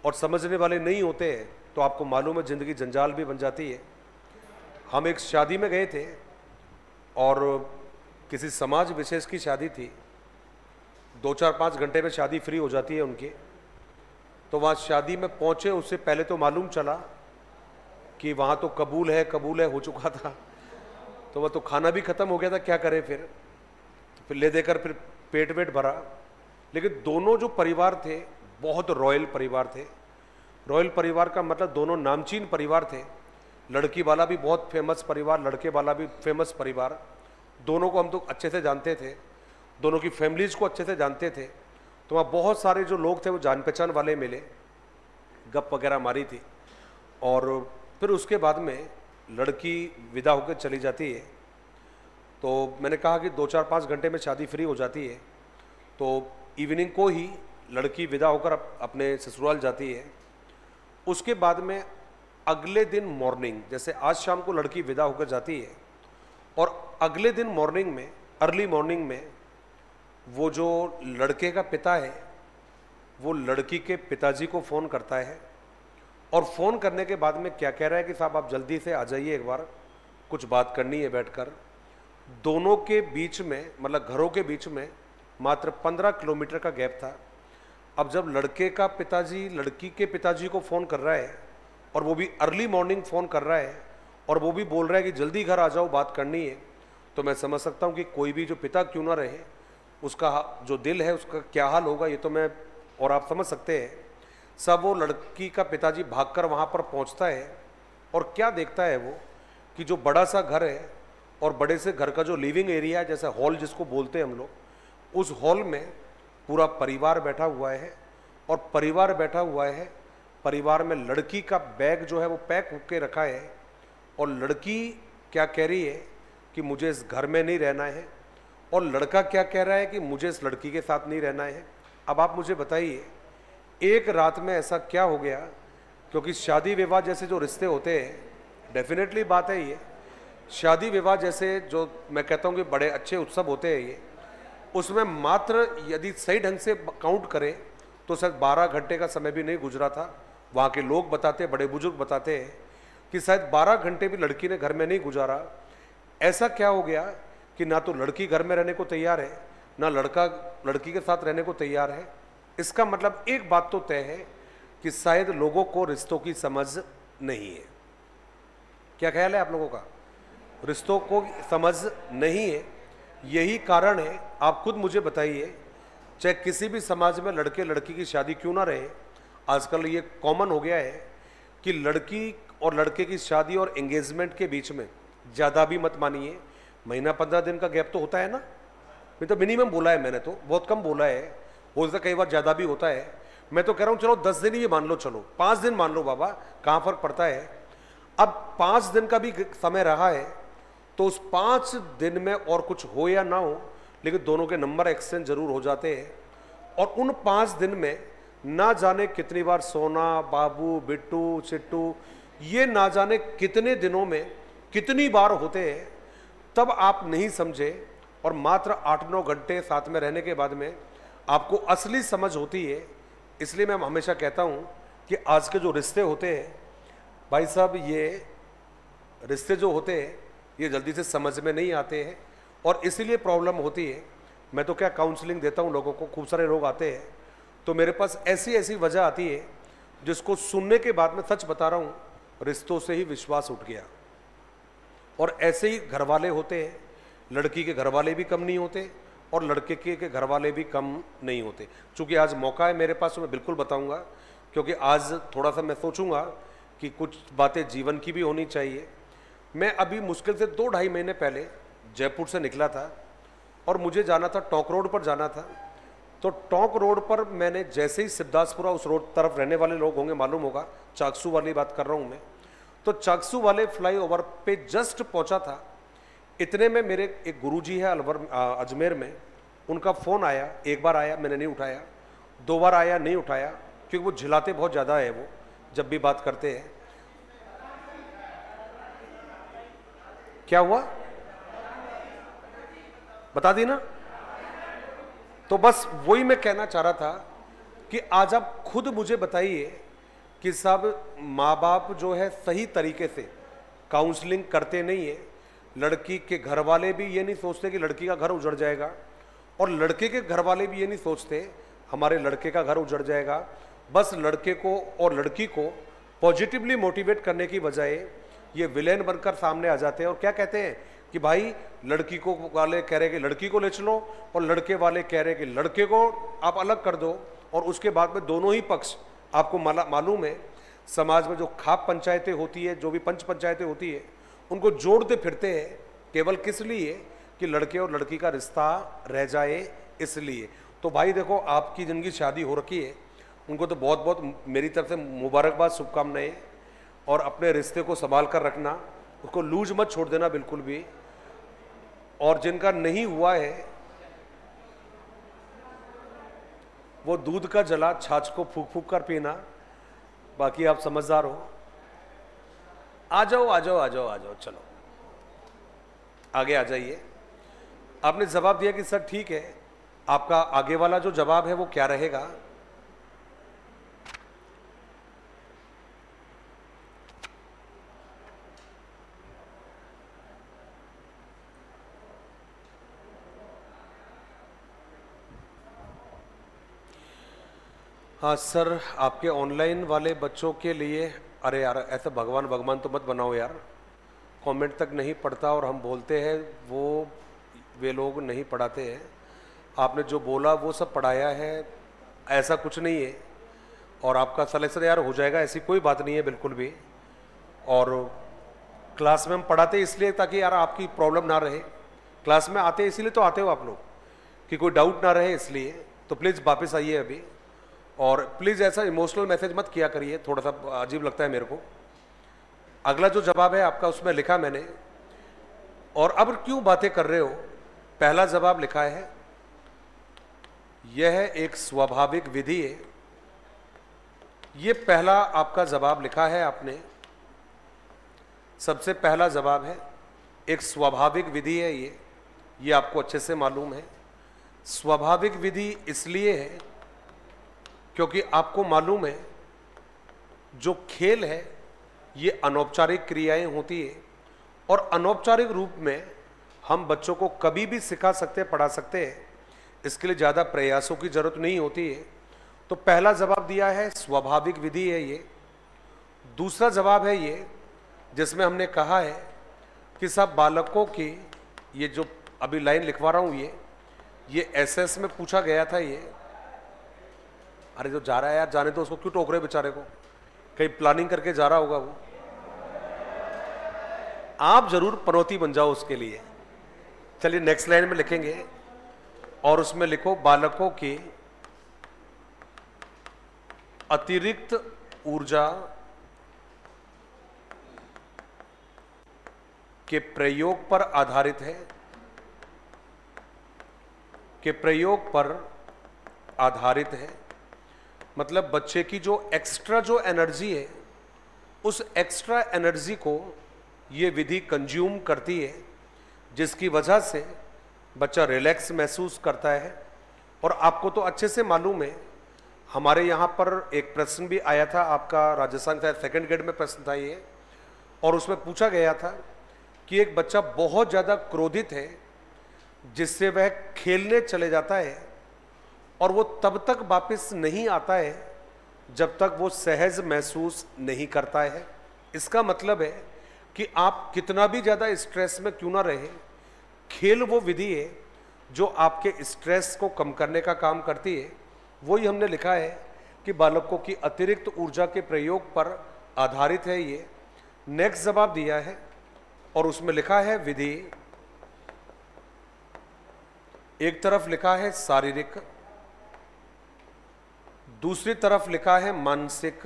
और समझने वाले नहीं होते हैं तो आपको मालूम है जिंदगी जंजाल भी बन जाती है। हम एक शादी में गए थे और किसी समाज विशेष की शादी थी, 2-4-5 घंटे में शादी फ्री हो जाती है उनकी। तो वहाँ शादी में पहुँचे, उससे पहले तो मालूम चला कि वहाँ तो कबूल है हो चुका था। तो वह तो खाना भी ख़त्म हो गया था, क्या करे फिर ले देकर फिर पेट वेट भरा। लेकिन दोनों जो परिवार थे बहुत रॉयल परिवार थे। रॉयल परिवार का मतलब दोनों नामचीन परिवार थे। लड़की वाला भी बहुत फेमस परिवार, लड़के वाला भी फेमस परिवार। दोनों को हम तो अच्छे से जानते थे, दोनों की फैमिलीज को अच्छे से जानते थे। तो वहाँ बहुत सारे जो लोग थे वो जान पहचान वाले मिले, गप वगैरह मारी थी। और फिर उसके बाद में लड़की विदा होकर चली जाती है। तो मैंने कहा कि 2-4-5 घंटे में शादी फ्री हो जाती है। तो इवनिंग को ही लड़की विदा होकर अपने ससुराल जाती है। उसके बाद में अगले दिन मॉर्निंग, जैसे आज शाम को लड़की विदा होकर जाती है, और अगले दिन मॉर्निंग में, अर्ली मॉर्निंग में वो जो लड़के का पिता है वो लड़की के पिताजी को फ़ोन करता है। और फ़ोन करने के बाद में क्या कह रहा है कि साहब आप जल्दी से आ जाइए, एक बार कुछ बात करनी है बैठकर। दोनों के बीच में, मतलब घरों के बीच में मात्र 15 किलोमीटर का गैप था। अब जब लड़के का पिताजी लड़की के पिताजी को फ़ोन कर रहा है, और वो भी अर्ली मॉर्निंग फ़ोन कर रहा है, और वो भी बोल रहा है कि जल्दी घर आ जाओ, बात करनी है, तो मैं समझ सकता हूँ कि कोई भी जो पिता क्यों ना रहे, उसका जो दिल है उसका क्या हाल होगा, ये तो मैं और आप समझ सकते हैं। सब वो लड़की का पिताजी भागकर वहाँ पर पहुँचता है, और क्या देखता है वो कि जो बड़ा सा घर है, और बड़े से घर का जो लिविंग एरिया है, जैसे हॉल जिसको बोलते हैं हम लोग, उस हॉल में पूरा परिवार बैठा हुआ है। और परिवार बैठा हुआ है, परिवार में लड़की का बैग जो है वो पैक होके रखा है, और लड़की क्या कह रही है कि मुझे इस घर में नहीं रहना है, और लड़का क्या कह रहा है कि मुझे इस लड़की के साथ नहीं रहना है। अब आप मुझे बताइए, एक रात में ऐसा क्या हो गया? क्योंकि शादी विवाह जैसे जो रिश्ते होते हैं, डेफिनेटली बात है ये, शादी विवाह जैसे जो मैं कहता हूँ कि बड़े अच्छे उत्सव होते हैं ये, उसमें मात्र यदि सही ढंग से काउंट करें तो शायद 12 घंटे का समय भी नहीं गुजरा था। वहाँ के लोग बताते, बड़े बुजुर्ग बताते हैं कि शायद 12 घंटे भी लड़की ने घर में नहीं गुजारा। ऐसा क्या हो गया कि ना तो लड़की घर में रहने को तैयार है, ना लड़का लड़की के साथ रहने को तैयार है। इसका मतलब एक बात तो तय है कि शायद लोगों को रिश्तों की समझ नहीं है। क्या ख्याल है आप लोगों का? रिश्तों को समझ नहीं है, यही कारण है। आप खुद मुझे बताइए, चाहे किसी भी समाज में लड़के लड़की की शादी क्यों ना रहे, आजकल ये कॉमन हो गया है कि लड़की और लड़के की शादी और एंगेजमेंट के बीच में ज़्यादा भी मत मानिए, महीना 15 दिन का गैप तो होता है ना। मैं तो मिनिमम बोला है, मैंने तो बहुत कम बोला है, हो सकता कई बार ज़्यादा भी होता है। मैं तो कह रहा हूँ चलो 10 दिन ही मान लो, चलो 5 दिन मान लो बाबा, कहाँ फर्क पड़ता है। अब 5 दिन का भी समय रहा है तो उस 5 दिन में और कुछ हो या ना हो, लेकिन दोनों के नंबर एक्सचेंज जरूर हो जाते हैं। और उन 5 दिन में ना जाने कितनी बार सोना, बाबू, बिट्टू, चिट्टू, ये ना जाने कितने दिनों में कितनी बार होते हैं, तब आप नहीं समझे। और मात्र 8-9 घंटे साथ में रहने के बाद में आपको असली समझ होती है। इसलिए मैं हमेशा कहता हूँ कि आज के जो रिश्ते होते हैं भाई साहब, ये रिश्ते जो होते हैं ये जल्दी से समझ में नहीं आते हैं और इसीलिए प्रॉब्लम होती है। मैं तो क्या काउंसलिंग देता हूँ लोगों को, खूब सारे लोग आते हैं तो मेरे पास ऐसी ऐसी वजह आती है जिसको सुनने के बाद में सच बता रहा हूँ, रिश्तों से ही विश्वास उठ गया। और ऐसे ही घर वाले होते हैं, लड़की के घर वाले भी कम नहीं होते और लड़के के घर वाले भी कम नहीं होते। चूँकि आज मौका है मेरे पास तो मैं बिल्कुल बताऊँगा, क्योंकि आज थोड़ा सा मैं सोचूंगा कि कुछ बातें जीवन की भी होनी चाहिए। मैं अभी मुश्किल से 2-2.5 महीने पहले जयपुर से निकला था और मुझे जाना था टोंक रोड पर जाना था। तो टोंक रोड पर मैंने जैसे ही सिद्धार्थपुरा, उस रोड तरफ रहने वाले लोग होंगे मालूम होगा, चाकसू वाली बात कर रहा हूँ मैं, तो चाकसू वाले फ्लाईओवर पे जस्ट पहुंचा था, इतने में मेरे एक गुरुजी है अजमेर में, उनका फ़ोन आया। एक बार आया, मैंने नहीं उठाया, 2 बार आया, नहीं उठाया, क्योंकि वो झिलाते बहुत ज़्यादा है वो जब भी बात करते हैं। क्या हुआ बता दी ना। तो बस वही मैं कहना चाह रहा था कि आज आप खुद मुझे बताइए कि साहब माँ बाप जो है सही तरीके से काउंसलिंग करते नहीं है। लड़की के घर वाले भी ये नहीं सोचते कि लड़की का घर उजड़ जाएगा और लड़के के घर वाले भी ये नहीं सोचते हमारे लड़के का घर उजड़ जाएगा। बस लड़के को और लड़की को पॉजिटिवली मोटिवेट करने की बजाय ये विलेन बनकर सामने आ जाते हैं और क्या कहते हैं कि भाई लड़की को वाले कह रहे कि लड़की को ले चलो और लड़के वाले कह रहे कि लड़के को आप अलग कर दो। और उसके बाद में दोनों ही पक्ष, आपको मालूम है समाज में जो खाप पंचायतें होती है, जो भी पंच पंचायतें होती है, उनको जोड़ते फिरते हैं केवल किस लिए कि लड़के और लड़की का रिश्ता रह जाए इसलिए। तो भाई देखो, आपकी जिनकी शादी हो रखी है उनको तो बहुत बहुत मेरी तरफ से मुबारकबाद, शुभकामनाएं। और अपने रिश्ते को संभाल कर रखना, उसको लूज मत छोड़ देना बिल्कुल भी। और जिनका नहीं हुआ है वो दूध का जला छाछ को फूक फूक कर पीना। बाकी आप समझदार हो। आ जाओ आ जाओ आ जाओ आ जाओ, चलो आगे आ जाइए। आपने जवाब दिया कि सर ठीक है, आपका आगे वाला जो जवाब है वो क्या रहेगा? हाँ सर, आपके ऑनलाइन वाले बच्चों के लिए, अरे यार ऐसा भगवान भगवान तो मत बनाओ यार, कमेंट तक नहीं पढ़ता और हम बोलते हैं वो वे लोग नहीं पढ़ाते हैं। आपने जो बोला वो सब पढ़ाया है, ऐसा कुछ नहीं है। और आपका सिलेक्शन यार हो जाएगा, ऐसी कोई बात नहीं है बिल्कुल भी। और क्लास में हम पढ़ाते इसलिए ताकि यार आपकी प्रॉब्लम ना रहे। क्लास में आते इसीलिए तो आते हो आप लोग कि कोई डाउट ना रहे, इसलिए तो प्लीज़ वापस आइए अभी। और प्लीज़ ऐसा इमोशनल मैसेज मत किया करिए, थोड़ा सा अजीब लगता है मेरे को। अगला जो जवाब है आपका उसमें लिखा मैंने, और अब क्यों बातें कर रहे हो, पहला जवाब लिखा है यह एक स्वाभाविक विधि है। ये पहला आपका जवाब लिखा है आपने, सबसे पहला जवाब है एक स्वाभाविक विधि है। ये आपको अच्छे से मालूम है। स्वाभाविक विधि इसलिए है क्योंकि आपको मालूम है जो खेल है ये अनौपचारिक क्रियाएं होती है और अनौपचारिक रूप में हम बच्चों को कभी भी सिखा सकते हैं, पढ़ा सकते हैं। इसके लिए ज़्यादा प्रयासों की जरूरत नहीं होती है। तो पहला जवाब दिया है स्वाभाविक विधि है ये। दूसरा जवाब है ये जिसमें हमने कहा है कि सब बालकों की, ये जो अभी लाइन लिखवा रहा हूँ ये एसएस में पूछा गया था। अरे जो जा रहा है यार, जाने तो उसको, क्यों टोक रहे बेचारे को, कहीं प्लानिंग करके जा रहा होगा वो। आप जरूर पनौती बन जाओ उसके लिए। चलिए नेक्स्ट लाइन में लिखेंगे और उसमें लिखो बालकों की अतिरिक्त ऊर्जा के प्रयोग पर आधारित है, के प्रयोग पर आधारित है। मतलब बच्चे की जो एक्स्ट्रा जो एनर्जी है, उस एक्स्ट्रा एनर्जी को ये विधि कंज्यूम करती है, जिसकी वजह से बच्चा रिलैक्स महसूस करता है। और आपको तो अच्छे से मालूम है, हमारे यहाँ पर एक प्रश्न भी आया था आपका, राजस्थान का सेकंड ग्रेड में प्रश्न था ये, और उसमें पूछा गया था कि एक बच्चा बहुत ज़्यादा क्रोधित है, जिससे वह खेलने चले जाता है और वो तब तक वापस नहीं आता है जब तक वो सहज महसूस नहीं करता है। इसका मतलब है कि आप कितना भी ज़्यादा स्ट्रेस में क्यों ना रहे, खेल वो विधि है जो आपके स्ट्रेस को कम करने का काम करती है। वही हमने लिखा है कि बालकों की अतिरिक्त ऊर्जा के प्रयोग पर आधारित है ये। नेक्स्ट जवाब दिया है और उसमें लिखा है विधि, एक तरफ लिखा है शारीरिक, दूसरी तरफ लिखा है मानसिक,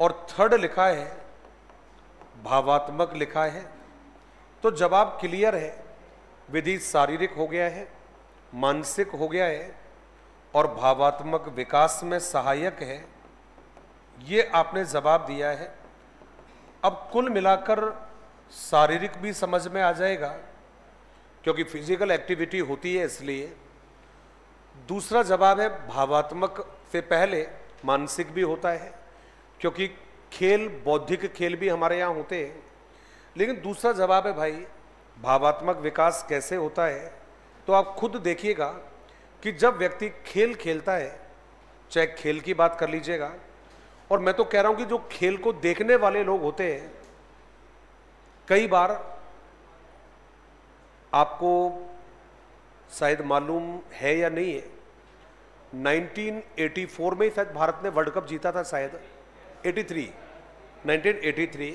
और थर्ड लिखा है भावात्मक लिखा है। तो जवाब क्लियर है, विधि शारीरिक हो गया है, मानसिक हो गया है और भावात्मक विकास में सहायक है। ये आपने जवाब दिया है। अब कुल मिलाकर शारीरिक भी समझ में आ जाएगा क्योंकि फिजिकल एक्टिविटी होती है इसलिए। दूसरा जवाब है भावात्मक से पहले मानसिक भी होता है, क्योंकि खेल, बौद्धिक खेल भी हमारे यहाँ होते हैं। लेकिन दूसरा जवाब है भाई भावात्मक विकास कैसे होता है, तो आप खुद देखिएगा कि जब व्यक्ति खेल खेलता है, चाहे खेल की बात कर लीजिएगा, और मैं तो कह रहा हूं कि जो खेल को देखने वाले लोग होते हैं, कई बार आपको शायद मालूम है या नहीं है, 1984 में शायद भारत ने वर्ल्ड कप जीता था, शायद 1983।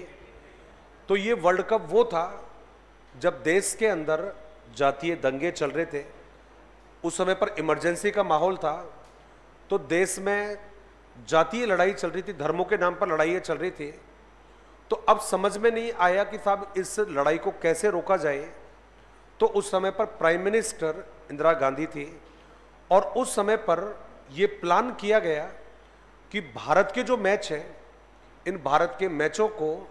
तो ये वर्ल्ड कप वो था जब देश के अंदर जातीय दंगे चल रहे थे। उस समय पर इमरजेंसी का माहौल था, तो देश में जातीय लड़ाई चल रही थी, धर्मों के नाम पर लड़ाइयाँ चल रही थी। तो अब समझ में नहीं आया कि साहब इस लड़ाई को कैसे रोका जाए। तो उस समय पर प्राइम मिनिस्टर इंदिरा गांधी थी और उस समय पर यह प्लान किया गया कि भारत के जो मैच हैं, इन भारत के मैचों को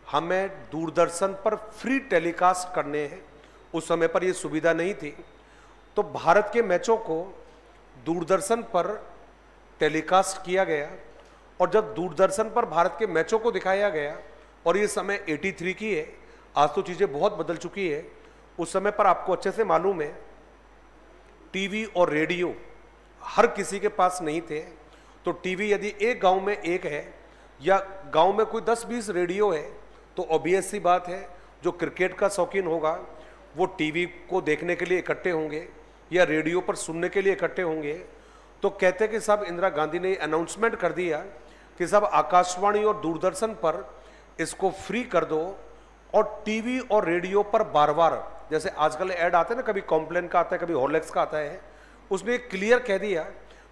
हमें दूरदर्शन पर फ्री टेलीकास्ट करने हैं। उस समय पर यह सुविधा नहीं थी, तो भारत के मैचों को दूरदर्शन पर टेलीकास्ट किया गया। और जब दूरदर्शन पर भारत के मैचों को दिखाया गया, और ये समय 83 की है, आज तो चीज़ें बहुत बदल चुकी है। उस समय पर आपको अच्छे से मालूम है, टीवी और रेडियो हर किसी के पास नहीं थे। तो टीवी यदि एक गांव में एक है या गांव में कोई 10-20 रेडियो है, तो ऑब्वियस सी बात है जो क्रिकेट का शौकीन होगा वो टीवी को देखने के लिए इकट्ठे होंगे या रेडियो पर सुनने के लिए इकट्ठे होंगे। तो कहते कि साहब इंदिरा गांधी ने अनाउंसमेंट कर दिया कि साहब आकाशवाणी और दूरदर्शन पर इसको फ्री कर दो, और टीवी और रेडियो पर बार बार, जैसे आजकल ऐड आते हैं ना, कभी कॉम्प्लेन का आता है, कभी हॉर्लिक्स का आता है, उसने क्लियर कह दिया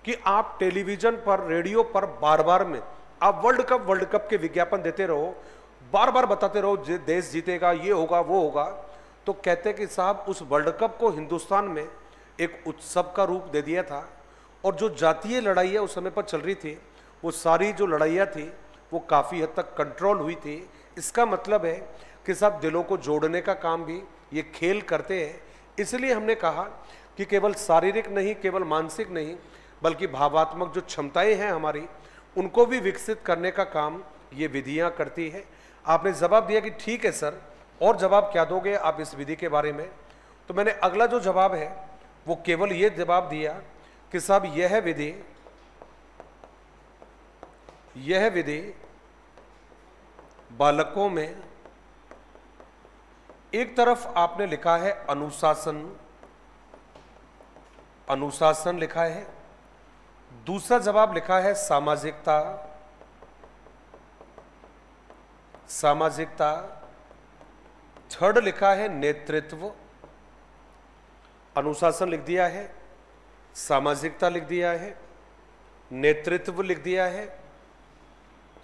कि आप टेलीविजन पर, रेडियो पर बार बार में आप वर्ल्ड कप के विज्ञापन देते रहो, बार बार बताते रहो देश जीतेगा, ये होगा, वो होगा। तो कहते कि साहब उस वर्ल्ड कप को हिंदुस्तान में एक उत्सव का रूप दे दिया था। और जो जातीय लड़ाइयाँ उस समय पर चल रही थी, वो सारी जो लड़ाइयाँ थी वो काफ़ी हद तक कंट्रोल हुई थी। इसका मतलब है कि साहब दिलों को जोड़ने का काम भी ये खेल करते हैं। इसलिए हमने कहा कि केवल शारीरिक नहीं, केवल मानसिक नहीं, बल्कि भावात्मक जो क्षमताएं हैं हमारी, उनको भी विकसित करने का काम ये विधियाँ करती है। आपने जवाब दिया कि ठीक है सर, और जवाब क्या दोगे आप इस विधि के बारे में? तो मैंने अगला जो जवाब है वो केवल ये जवाब दिया कि साहब यह विधि बालकों में, एक तरफ आपने लिखा है अनुशासन लिखा है, दूसरा जवाब लिखा है सामाजिकता, सामाजिकता। थर्ड लिखा है नेतृत्व, अनुशासन लिख दिया है, सामाजिकता लिख दिया है, नेतृत्व लिख दिया है,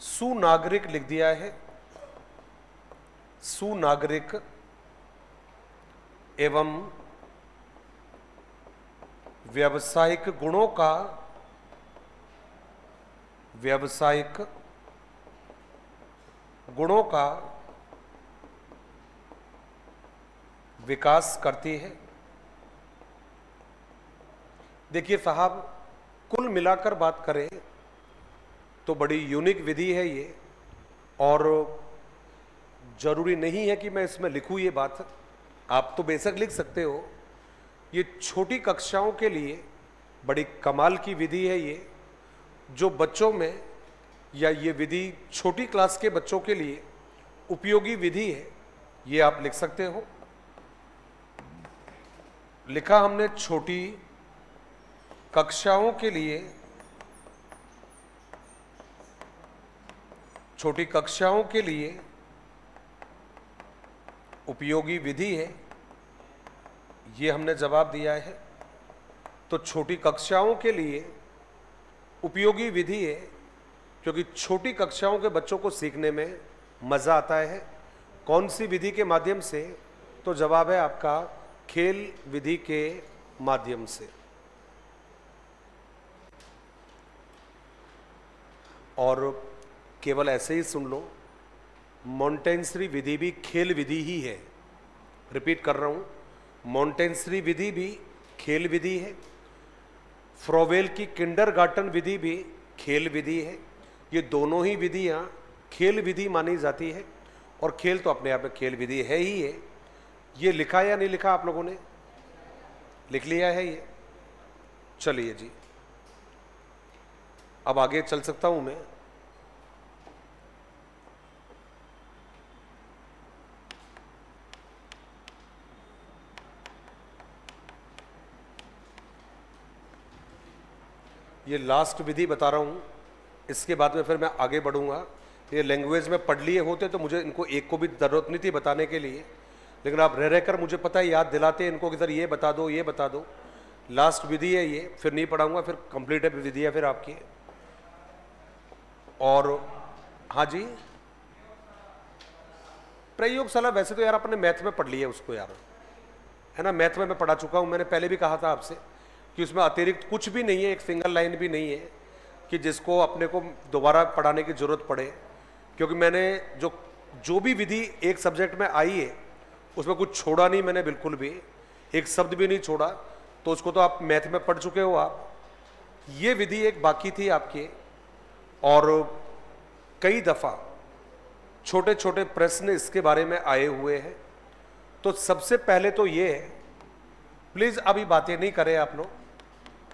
सुनागरिक लिख दिया है, सुनागरिक एवं व्यावसायिक गुणों का, व्यावसायिक गुणों का विकास करती है। देखिए साहब, कुल मिलाकर बात करें तो बड़ी यूनिक विधि है ये, और जरूरी नहीं है कि मैं इसमें लिखूं ये बात, आप तो बेशक लिख सकते हो। ये छोटी कक्षाओं के लिए बड़ी कमाल की विधि है ये, जो बच्चों में, या ये विधि छोटी क्लास के बच्चों के लिए उपयोगी विधि है, ये आप लिख सकते हो। लिखा हमने छोटी कक्षाओं के लिए, छोटी कक्षाओं के लिए उपयोगी विधि है, ये हमने जवाब दिया है। तो छोटी कक्षाओं के लिए उपयोगी विधि है क्योंकि छोटी कक्षाओं के बच्चों को सीखने में मजा आता है। कौन सी विधि के माध्यम से? तो जवाब है आपका खेल विधि के माध्यम से। और केवल ऐसे ही सुन लो, मॉन्टेसरी विधि भी खेल विधि ही है। रिपीट कर रहा हूं, मॉन्टेसरी विधि भी खेल विधि है, फ्रोवेल की किंडरगार्टन विधि भी खेल विधि है। ये दोनों ही विधियां खेल विधि मानी जाती है, और खेल तो अपने आप में खेल विधि है ही है। ये लिखा या नहीं लिखा आप लोगों ने? लिख लिया है ये। चलिए जी, अब आगे चल सकता हूं मैं। ये लास्ट विधि बता रहा हूं, इसके बाद में फिर मैं आगे बढ़ूंगा। ये लैंग्वेज में पढ़ लिए होते तो मुझे इनको एक को भी जरूरत नहीं थी बताने के लिए, लेकिन आप रह रहकर मुझे पता है याद दिलाते इनको कि सर ये बता दो, ये बता दो। लास्ट विधि है ये, फिर नहीं पढ़ाऊंगा, फिर कंप्लीट है विधि है फिर आपकी। और हाँ जी, प्रयोगशाला वैसे तो यार अपने मैथ में पढ़ लिया उसको यार, है ना। मैथ में मैं पढ़ा चुका हूं, मैंने पहले भी कहा था आपसे कि उसमें अतिरिक्त कुछ भी नहीं है, एक सिंगल लाइन भी नहीं है कि जिसको अपने को दोबारा पढ़ाने की जरूरत पड़े। क्योंकि मैंने जो भी विधि एक सब्जेक्ट में आई है उसमें कुछ छोड़ा नहीं मैंने, बिल्कुल भी एक शब्द भी नहीं छोड़ा। तो उसको तो आप मैथ में पढ़ चुके हो आप। ये विधि एक बाकी थी आपकी, और कई दफा छोटे छोटे प्रश्न इसके बारे में आए हुए हैं। तो सबसे पहले तो ये है, प्लीज अभी बातें नहीं करें आप लोग,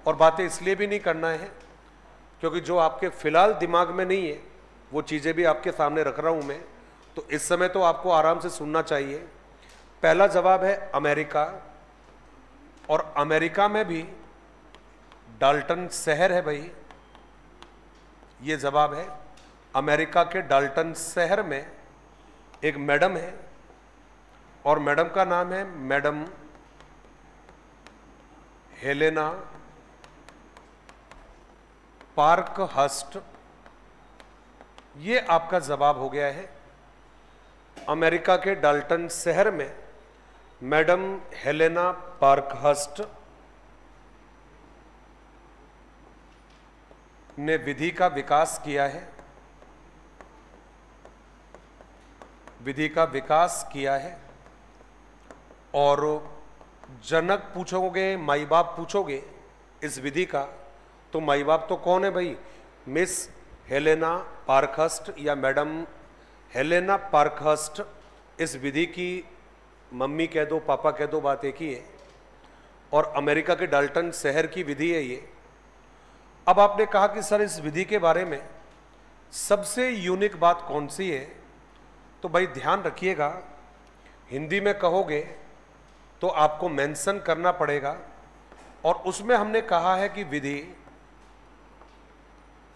और बातें इसलिए भी नहीं करना है क्योंकि जो आपके फिलहाल दिमाग में नहीं है वो चीजें भी आपके सामने रख रहा हूं मैं, तो इस समय तो आपको आराम से सुनना चाहिए। पहला जवाब है अमेरिका, और अमेरिका में भी डाल्टन शहर है भाई, ये जवाब है। अमेरिका के डाल्टन शहर में एक मैडम है, और मैडम का नाम है मैडम हेलेना पार्कहर्स्ट। ये आपका जवाब हो गया है। अमेरिका के डाल्टन शहर में मैडम हेलेना पार्कहर्स्ट ने विधि का विकास किया है, विधि का विकास किया है। और जनक पूछोगे, माई बाप पूछोगे इस विधि का, तो माई बाप तो कौन है भाई? मिस हेलेना पार्कहर्स्ट या मैडम हेलेना पार्कहर्स्ट इस विधि की मम्मी कह दो, पापा कह दो, बात एक ही है। और अमेरिका के डाल्टन शहर की विधि है ये। अब आपने कहा कि सर इस विधि के बारे में सबसे यूनिक बात कौन सी है? तो भाई ध्यान रखिएगा, हिंदी में कहोगे तो आपको मेंशन करना पड़ेगा, और उसमें हमने कहा है कि विधि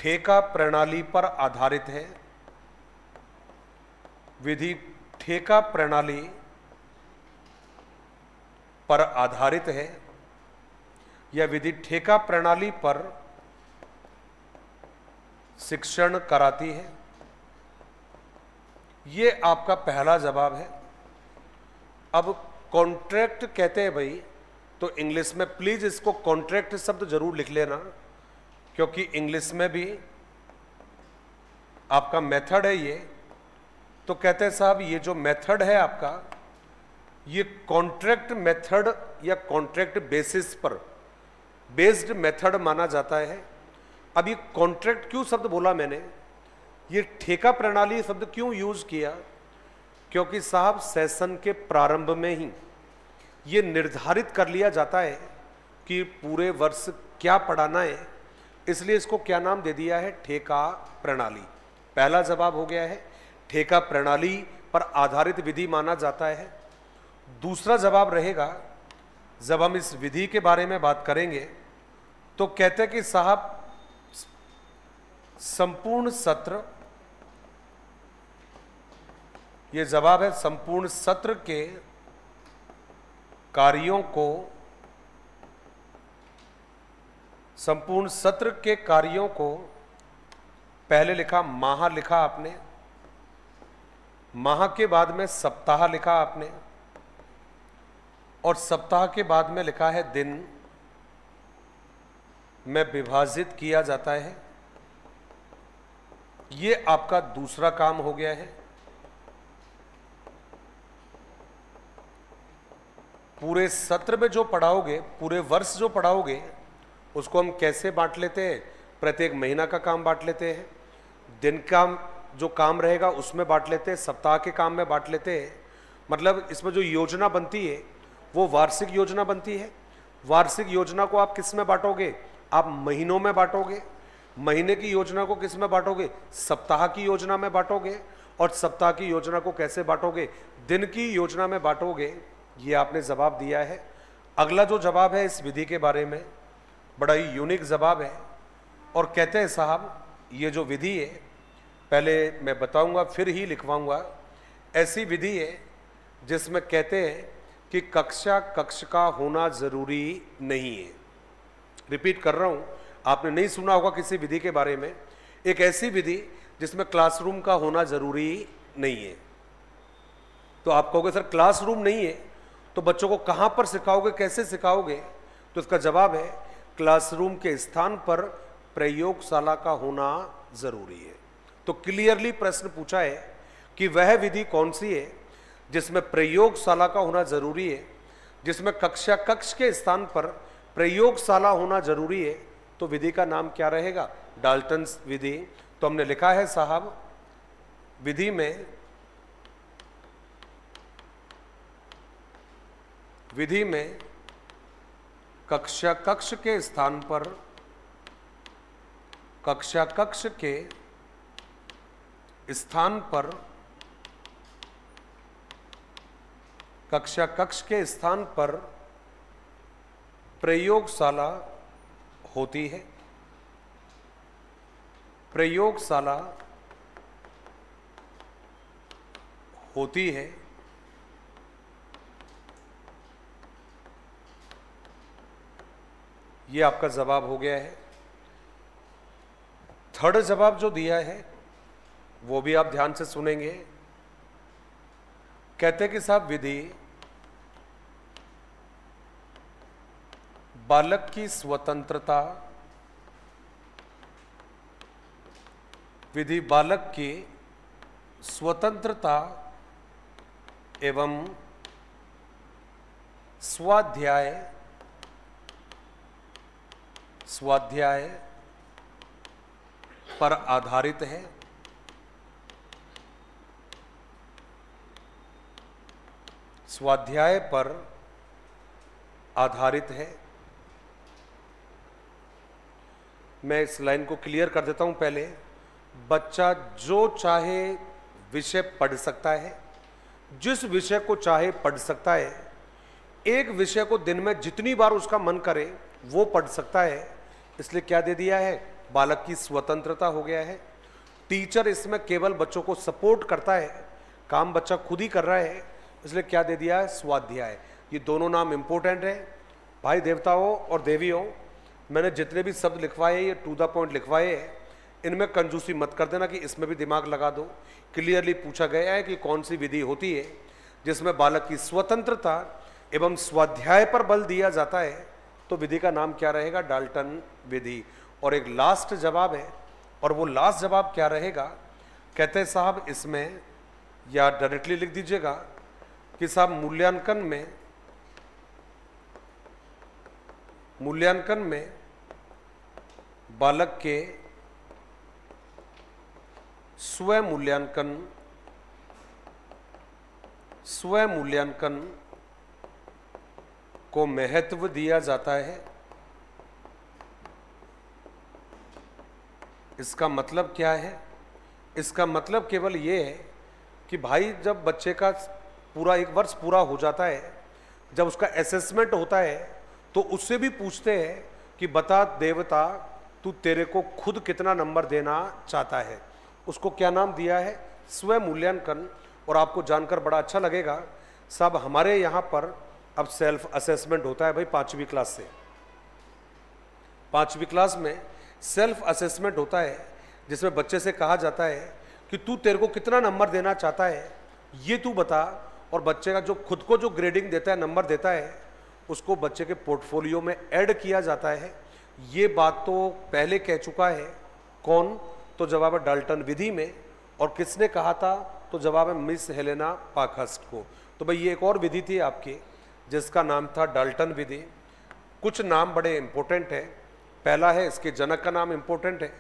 ठेका प्रणाली पर आधारित है, विधि ठेका प्रणाली पर आधारित है, यह विधि ठेका प्रणाली पर शिक्षण कराती है। ये आपका पहला जवाब है। अब कॉन्ट्रैक्ट कहते हैं भाई, तो इंग्लिश में प्लीज इसको कॉन्ट्रैक्ट शब्द जरूर लिख लेना, क्योंकि इंग्लिश में भी आपका मेथड है ये। तो कहते हैं साहब ये जो मेथड है आपका, ये कॉन्ट्रैक्ट मेथड या कॉन्ट्रैक्ट बेसिस पर बेस्ड मेथड माना जाता है। अब ये कॉन्ट्रैक्ट क्यों शब्द बोला मैंने, ये ठेका प्रणाली शब्द क्यों यूज किया, क्योंकि साहब सेशन के प्रारंभ में ही ये निर्धारित कर लिया जाता है कि पूरे वर्ष क्या पढ़ाना है, इसलिए इसको क्या नाम दे दिया है, ठेका प्रणाली। पहला जवाब हो गया है, ठेका प्रणाली पर आधारित विधि माना जाता है। दूसरा जवाब रहेगा, जब हम इस विधि के बारे में बात करेंगे तो कहते हैं कि साहब संपूर्ण सत्र, ये जवाब है, संपूर्ण सत्र के कार्यों को, संपूर्ण सत्र के कार्यों को, पहले लिखा माह लिखा आपने, माह के बाद में सप्ताह लिखा आपने, और सप्ताह के बाद में लिखा है दिन में विभाजित किया जाता है। ये आपका दूसरा काम हो गया है। पूरे सत्र में जो पढ़ाओगे, पूरे वर्ष जो पढ़ाओगे, उसको हम कैसे बांट लेते हैं, प्रत्येक महीना का काम बांट लेते हैं, दिन का जो काम रहेगा उसमें बांट लेते हैं, सप्ताह के काम में बांट लेते हैं। मतलब इसमें जो योजना बनती है वो वार्षिक योजना बनती है। वार्षिक योजना को आप किस में बांटोगे, आप महीनों में बांटोगे। महीने की योजना को किस में बांटोगे, सप्ताह की योजना में बांटोगे। और सप्ताह की योजना को कैसे बांटोगे, दिन की योजना में बांटोगे। ये आपने जवाब दिया है। अगला जो जवाब है इस विधि के बारे में, बड़ा ही यूनिक जवाब है, और कहते हैं साहब ये जो विधि है, पहले मैं बताऊंगा फिर ही लिखवाऊंगा, ऐसी विधि है जिसमें कहते हैं कि कक्षा कक्ष का होना जरूरी नहीं है। रिपीट कर रहा हूं, आपने नहीं सुना होगा किसी विधि के बारे में, एक ऐसी विधि जिसमें क्लासरूम का होना जरूरी नहीं है। तो आप कहोगे सर क्लासरूम नहीं है तो बच्चों को कहां पर सिखाओगे, कैसे सिखाओगे, तो इसका जवाब है क्लासरूम के स्थान पर प्रयोगशाला का होना जरूरी है। तो क्लियरली प्रश्न पूछा है कि वह विधि कौन सी है जिसमें प्रयोगशाला का होना जरूरी है, जिसमें कक्षा कक्ष के स्थान पर प्रयोगशाला होना जरूरी है। तो विधि का नाम क्या रहेगा, डाल्टन्स विधि। तो हमने लिखा है साहब, विधि में कक्षा कक्ष के स्थान पर, कक्षा कक्ष के स्थान पर, कक्षा कक्ष के स्थान पर प्रयोगशाला होती है। प्रयोगशाला होती है। ये आपका जवाब हो गया है। थर्ड जवाब जो दिया है वो भी आप ध्यान से सुनेंगे। कहते हैं कि साहब विधि बालक की स्वतंत्रता, विधि बालक की स्वतंत्रता एवं स्वाध्याय पर आधारित है। स्वाध्याय पर आधारित है। मैं इस लाइन को क्लियर कर देता हूं पहले। बच्चा जो चाहे विषय पढ़ सकता है, जिस विषय को चाहे पढ़ सकता है। एक विषय को दिन में जितनी बार उसका मन करे वो पढ़ सकता है। इसलिए क्या दे दिया है, बालक की स्वतंत्रता हो गया है। टीचर इसमें केवल बच्चों को सपोर्ट करता है, काम बच्चा खुद ही कर रहा है, इसलिए क्या दे दिया है, स्वाध्याय। ये दोनों नाम इंपॉर्टेंट है भाई देवताओं और देवियों। मैंने जितने भी शब्द लिखवाए ये टू द पॉइंट लिखवाए हैं, इनमें कंजूसी मत कर देना कि इसमें भी दिमाग लगा दो। क्लियरली पूछा गया है कि कौन सी विधि होती है जिसमें बालक की स्वतंत्रता एवं स्वाध्याय पर बल दिया जाता है, तो विधि का नाम क्या रहेगा, डाल्टन विधि। और एक लास्ट जवाब है, और वो लास्ट जवाब क्या रहेगा, कहते हैं साहब इसमें, या डायरेक्टली लिख दीजिएगा कि साहब मूल्यांकन में बालक के स्व मूल्यांकन को महत्व दिया जाता है। इसका मतलब क्या है, इसका मतलब केवल ये है कि भाई जब बच्चे का पूरा 1 वर्ष पूरा हो जाता है, जब उसका असेसमेंट होता है, तो उससे भी पूछते हैं कि बता देवता तू तेरे को खुद कितना नंबर देना चाहता है। उसको क्या नाम दिया है, स्व मूल्यांकन। और आपको जानकर बड़ा अच्छा लगेगा साहब, हमारे यहाँ पर अब सेल्फ असेसमेंट होता है भाई 5वीं क्लास से। 5वीं क्लास में सेल्फ असेसमेंट होता है, जिसमें बच्चे से कहा जाता है कि तू तेरे को कितना नंबर देना चाहता है ये तू बता। और बच्चे का जो खुद को जो ग्रेडिंग देता है, नंबर देता है, उसको बच्चे के पोर्टफोलियो में ऐड किया जाता है। ये बात तो पहले कह चुका है, कौन, तो जवाब है डाल्टन विधि में। और किसने कहा था, तो जवाब है मिस हेलेना पार्कहर्स्ट को। तो भाई ये एक और विधि थी आपकी जिसका नाम था डाल्टन विधि। कुछ नाम बड़े इंपॉर्टेंट है। पहला है, इसके जनक का नाम इंपॉर्टेंट है।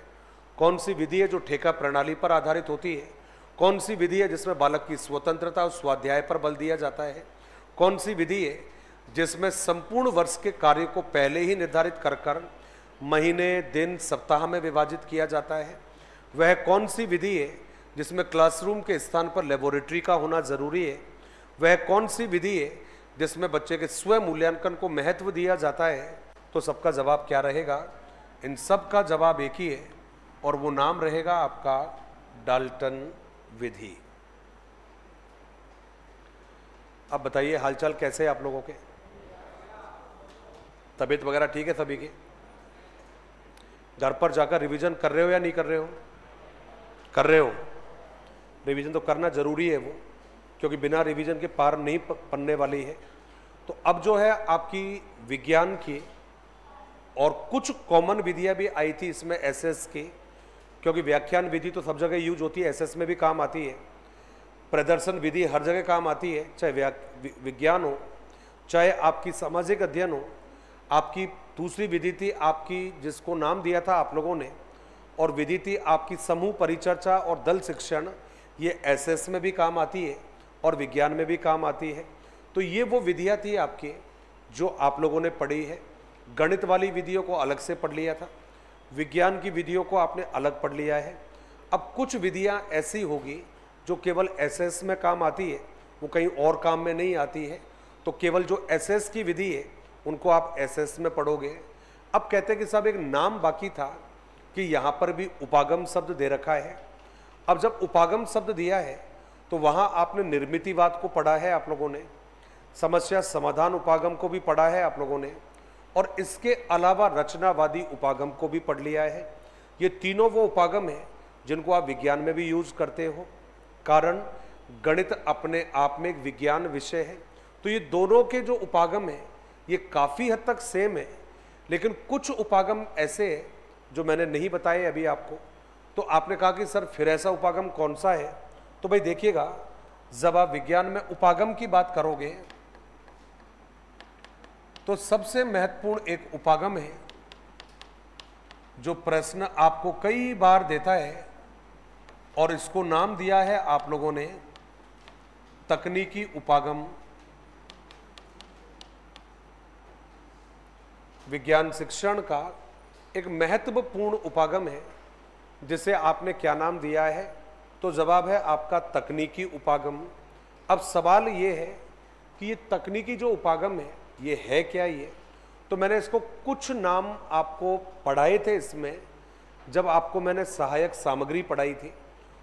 कौन सी विधि है जो ठेका प्रणाली पर आधारित होती है। कौन सी विधि है जिसमें बालक की स्वतंत्रता और स्वाध्याय पर बल दिया जाता है। कौन सी विधि है जिसमें संपूर्ण वर्ष के कार्य को पहले ही निर्धारित कर महीने, दिन, सप्ताह में विभाजित किया जाता है। वह कौन सी विधि है जिसमें क्लासरूम के स्थान पर लेबोरेटरी का होना जरूरी है। वह कौन सी विधि है जिसमें बच्चे के स्व मूल्यांकन को महत्व दिया जाता है। तो सबका जवाब क्या रहेगा, इन सब का जवाब एक ही है, और वो नाम रहेगा आपका डाल्टन विधि। अब बताइए हालचाल कैसे है आप लोगों के, तबीयत वगैरह ठीक है सभी की। घर पर जाकर रिवीजन कर रहे हो या नहीं कर रहे हो, कर रहे हो। रिवीजन तो करना जरूरी है वो, क्योंकि बिना रिवीजन के पार नहीं पड़ने वाली है। तो अब जो है आपकी विज्ञान की और कुछ कॉमन विधियां भी आई थी इसमें एसएस की, क्योंकि व्याख्यान विधि तो सब जगह यूज होती है, एसएस में भी काम आती है। प्रदर्शन विधि हर जगह काम आती है, चाहे विज्ञान हो, चाहे आपकी सामाजिक अध्ययन हो। आपकी दूसरी विधि थी आपकी, जिसको नाम दिया था आप लोगों ने, और विधि थी आपकी समूह परिचर्चा और दल शिक्षण। ये एसएस में भी काम आती है और विज्ञान में भी काम आती है। तो ये वो विधियां थी आपकी जो आप लोगों ने पढ़ी है। गणित वाली विधियों को अलग से पढ़ लिया था, विज्ञान की विधियों को आपने अलग पढ़ लिया है। अब कुछ विधियां ऐसी होगी जो केवल एसएस में काम आती है, वो कहीं और काम में नहीं आती है। तो केवल जो एसएस की विधि है उनको आप एसएस में पढ़ोगे। अब कहते हैं कि साहब एक नाम बाकी था कि यहाँ पर भी उपागम शब्द दे रखा है। अब जब उपागम शब्द दिया है तो वहाँ आपने निर्मितिवाद को पढ़ा है आप लोगों ने, समस्या समाधान उपागम को भी पढ़ा है आप लोगों ने, और इसके अलावा रचनावादी उपागम को भी पढ़ लिया है। ये तीनों वो उपागम है जिनको आप विज्ञान में भी यूज करते हो, कारण गणित अपने आप में एक विज्ञान विषय है। तो ये दोनों के जो उपागम है ये काफ़ी हद तक सेम है, लेकिन कुछ उपागम ऐसे हैं जो मैंने नहीं बताए अभी आपको। तो आपने कहा कि सर फिर ऐसा उपागम कौन सा है, तो भाई देखिएगा, जब आप विज्ञान में उपागम की बात करोगे तो सबसे महत्वपूर्ण एक उपागम है जो प्रश्न आपको कई बार देता है, और इसको नाम दिया है आप लोगों ने तकनीकी उपागम। विज्ञान शिक्षण का एक महत्वपूर्ण उपागम है जिसे आपने क्या नाम दिया है, तो जवाब है आपका तकनीकी उपागम। अब सवाल ये है कि ये तकनीकी जो उपागम है ये क्या ये, तो मैंने इसको कुछ नाम आपको पढ़ाए थे इसमें, जब आपको मैंने सहायक सामग्री पढ़ाई थी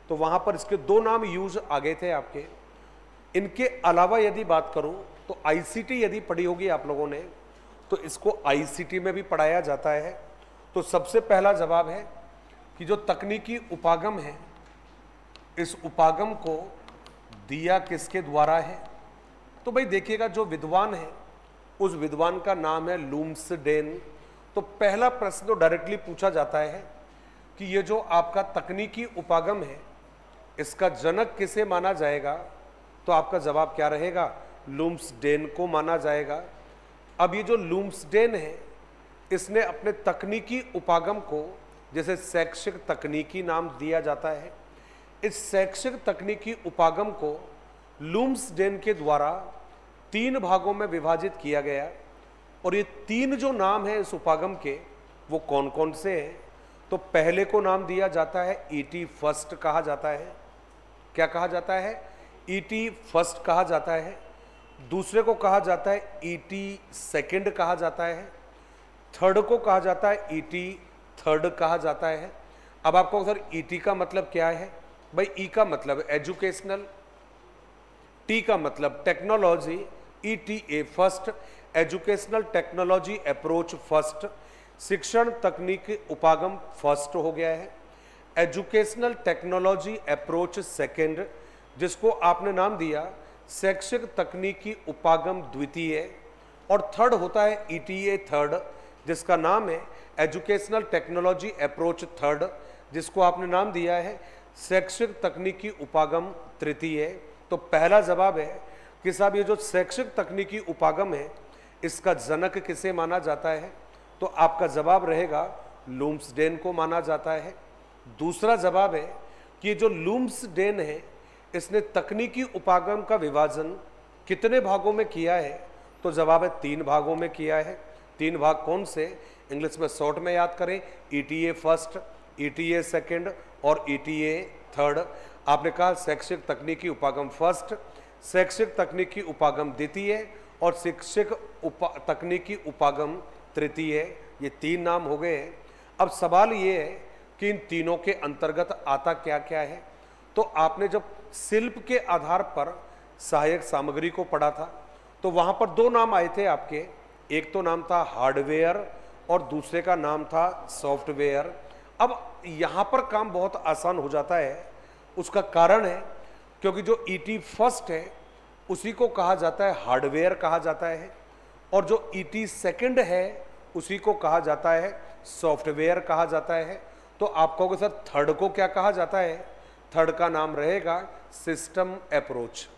तो वहां पर इसके दो नाम यूज आ गए थे आपके। इनके अलावा यदि बात करूं तो आईसीटी यदि पढ़ी होगी आप लोगों ने तो इसको आईसीटी में भी पढ़ाया जाता है। तो सबसे पहला जवाब है कि जो तकनीकी उपागम है, इस उपागम को दिया किसके द्वारा है? तो भाई देखिएगा, जो विद्वान है उस विद्वान का नाम है लुम्सडेन। तो पहला प्रश्न तो डायरेक्टली पूछा जाता है कि ये जो आपका तकनीकी उपागम है इसका जनक किसे माना जाएगा? तो आपका जवाब क्या रहेगा? लुम्सडेन को माना जाएगा। अब ये जो लुम्सडेन है इसने अपने तकनीकी उपागम को, जैसे शैक्षिक तकनीकी नाम दिया जाता है, इस शैक्षिक तकनीकी उपागम को लुम्सडेन के द्वारा 3 भागों में विभाजित किया गया। और ये 3 जो नाम है इस उपागम के वो कौन कौन से हैं? तो पहले को नाम दिया जाता है ईटी फर्स्ट कहा जाता है। क्या कहा जाता है? ईटी फर्स्ट कहा जाता है। दूसरे को कहा जाता है ईटी सेकंड कहा जाता है। थर्ड को कहा जाता है ईटी थर्ड कहा जाता है। अब आपको सर ईटी का मतलब क्या है? भाई ई का मतलब एजुकेशनल, टी का मतलब technology, ETA first, educational technology approach first, शिक्षण तकनीकी उपागम फर्स्ट हो गया है। एजुकेशनल टेक्नोलॉजी अप्रोच सेकंड, जिसको आपने नाम दिया शैक्षिक तकनीकी उपागम द्वितीय, और थर्ड होता है ईटीए थर्ड, जिसका नाम है एजुकेशनल टेक्नोलॉजी अप्रोच थर्ड, जिसको आपने नाम दिया है शैक्षिक तकनीकी उपागम तृतीय। तो पहला जवाब है कि साहब ये जो शैक्षिक तकनीकी उपागम है इसका जनक किसे माना जाता है? तो आपका जवाब रहेगा लुम्सडेन को माना जाता है। दूसरा जवाब है कि जो लुम्सडेन है इसने तकनीकी उपागम का विभाजन कितने भागों में किया है? तो जवाब है 3 भागों में किया है। 3 भाग कौन से? इंग्लिश में शॉर्ट में याद करें, ईटीए फर्स्ट, ईटीए सेकंड और ईटीए थर्ड। आपने कहा शैक्षिक तकनीकी उपागम फर्स्ट, शैक्षिक तकनीकी उपागम द्वितीय और शिक्षक तकनीकी उपागम तृतीय। ये 3 नाम हो गए हैं। अब सवाल ये है कि इन तीनों के अंतर्गत आता क्या क्या है? तो आपने जब शिल्प के आधार पर सहायक सामग्री को पढ़ा था तो वहां पर 2 नाम आए थे आपके। एक तो नाम था हार्डवेयर और दूसरे का नाम था सॉफ्टवेयर। अब यहां पर काम बहुत आसान हो जाता है। उसका कारण है क्योंकि जो ईटी फर्स्ट है उसी को कहा जाता है हार्डवेयर कहा जाता है, और जो ईटी सेकंड है उसी को कहा जाता है सॉफ्टवेयर कहा जाता है। तो आप कहोगे सर थर्ड को क्या कहा जाता है? थर्ड का नाम रहेगा सिस्टम अप्रोच।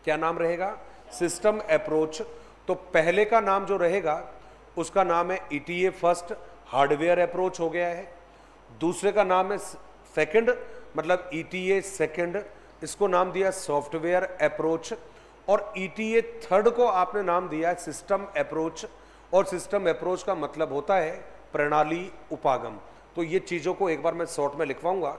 क्या नाम रहेगा? System approach. तो पहले का नाम जो रहेगा उसका नाम है ईटीए फर्स्ट, हार्डवेयर अप्रोच हो गया है। दूसरे का नाम है सेकंड, मतलब ईटीए सेकंड, इसको नाम दिया सॉफ्टवेयर अप्रोच। और ईटीए थर्ड को आपने नाम दिया है सिस्टम अप्रोच, और सिस्टम अप्रोच का मतलब होता है प्रणाली उपागम। तो ये चीज़ों को एक बार मैं शॉर्ट में लिखवाऊंगा,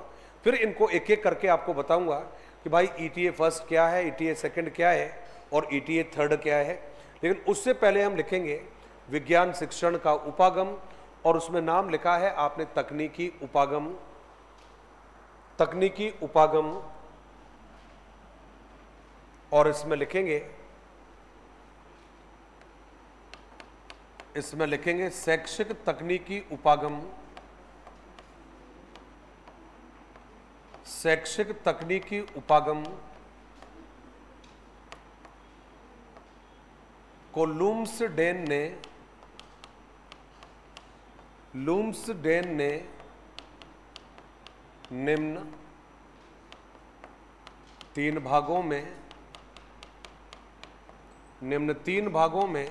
फिर इनको एक एक करके आपको बताऊंगा कि भाई ईटीए फर्स्ट क्या है, ईटीए सेकंड क्या है और ईटीए थर्ड क्या है। लेकिन उससे पहले हम लिखेंगे विज्ञान शिक्षण का उपागम, और उसमें नाम लिखा है आपने तकनीकी उपागम। तकनीकी उपागम, और इसमें लिखेंगे शैक्षिक तकनीकी उपागम। शैक्षिक तकनीकी उपागम को लुम्सडेन ने निम्न 3 भागों में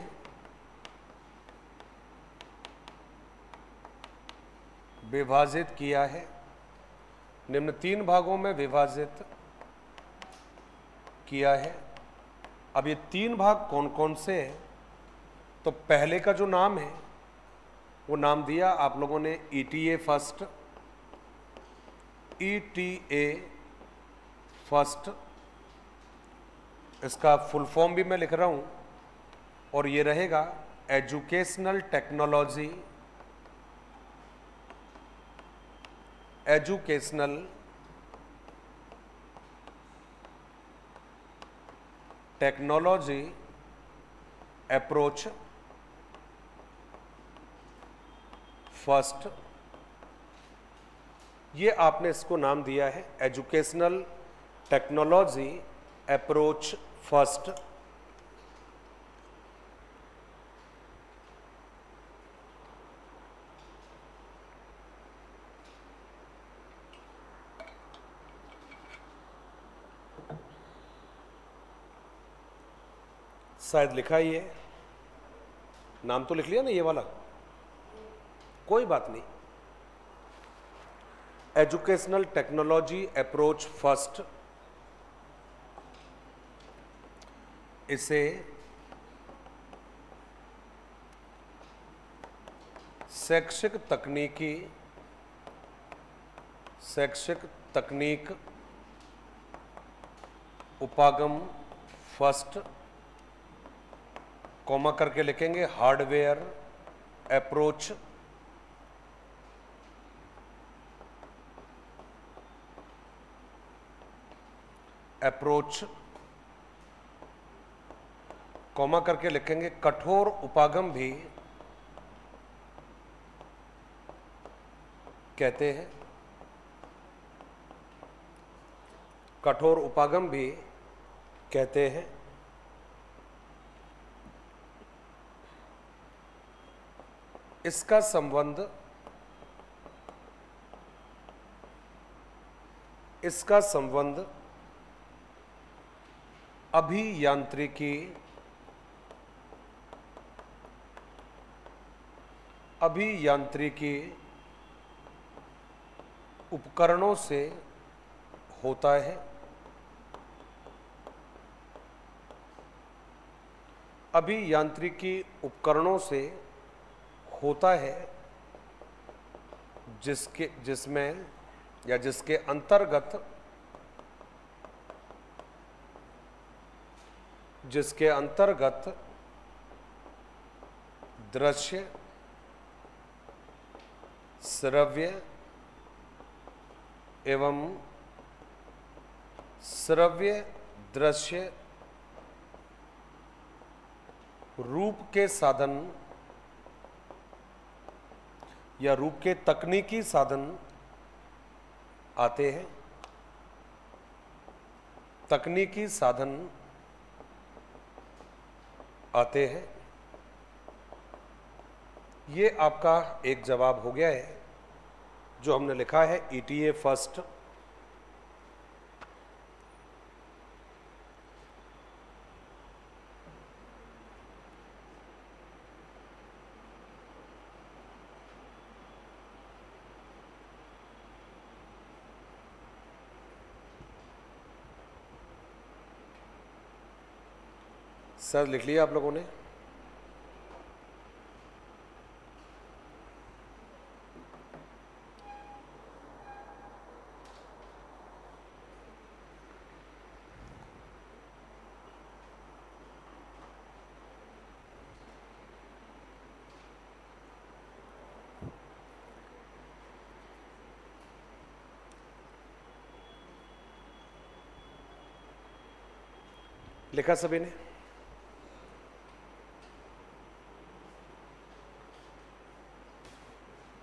विभाजित किया है। निम्न 3 भागों में विभाजित किया है। अब ये 3 भाग कौन कौन से हैं? तो पहले का जो नाम है वो नाम दिया आप लोगों ने ईटीए फर्स्ट, ईटीए फर्स्ट, इसका फुल फॉर्म भी मैं लिख रहा हूं, और ये रहेगा educational technology educational technology approach first, ये आपने इसको नाम दिया है एजुकेशनल टेक्नोलॉजी अप्रोच फर्स्ट। शायद लिखा ही है, नाम तो लिख लिया ना ये वाला, कोई बात नहीं। एजुकेशनल टेक्नोलॉजी अप्रोच फर्स्ट, इसे शैक्षिक तकनीक उपागम फर्स्ट, कॉमा करके लिखेंगे हार्डवेयर अप्रोच कॉमा करके लिखेंगे कठोर उपागम भी कहते हैं, कठोर उपागम भी कहते हैं। इसका संबंध अभियांत्रिकी उपकरणों से होता है। अभियांत्रिकी उपकरणों से होता है जिसमें या जिसके अंतर्गत दृश्य, श्रव्य एवं श्रव्य दृश्य रूप के साधन या रूप के तकनीकी साधन आते हैं। तकनीकी साधन आते हैं। ये आपका एक जवाब हो गया है जो हमने लिखा है ईटीए फर्स्ट। सर लिख लिया आप लोगों ने? लिखा सभी ने?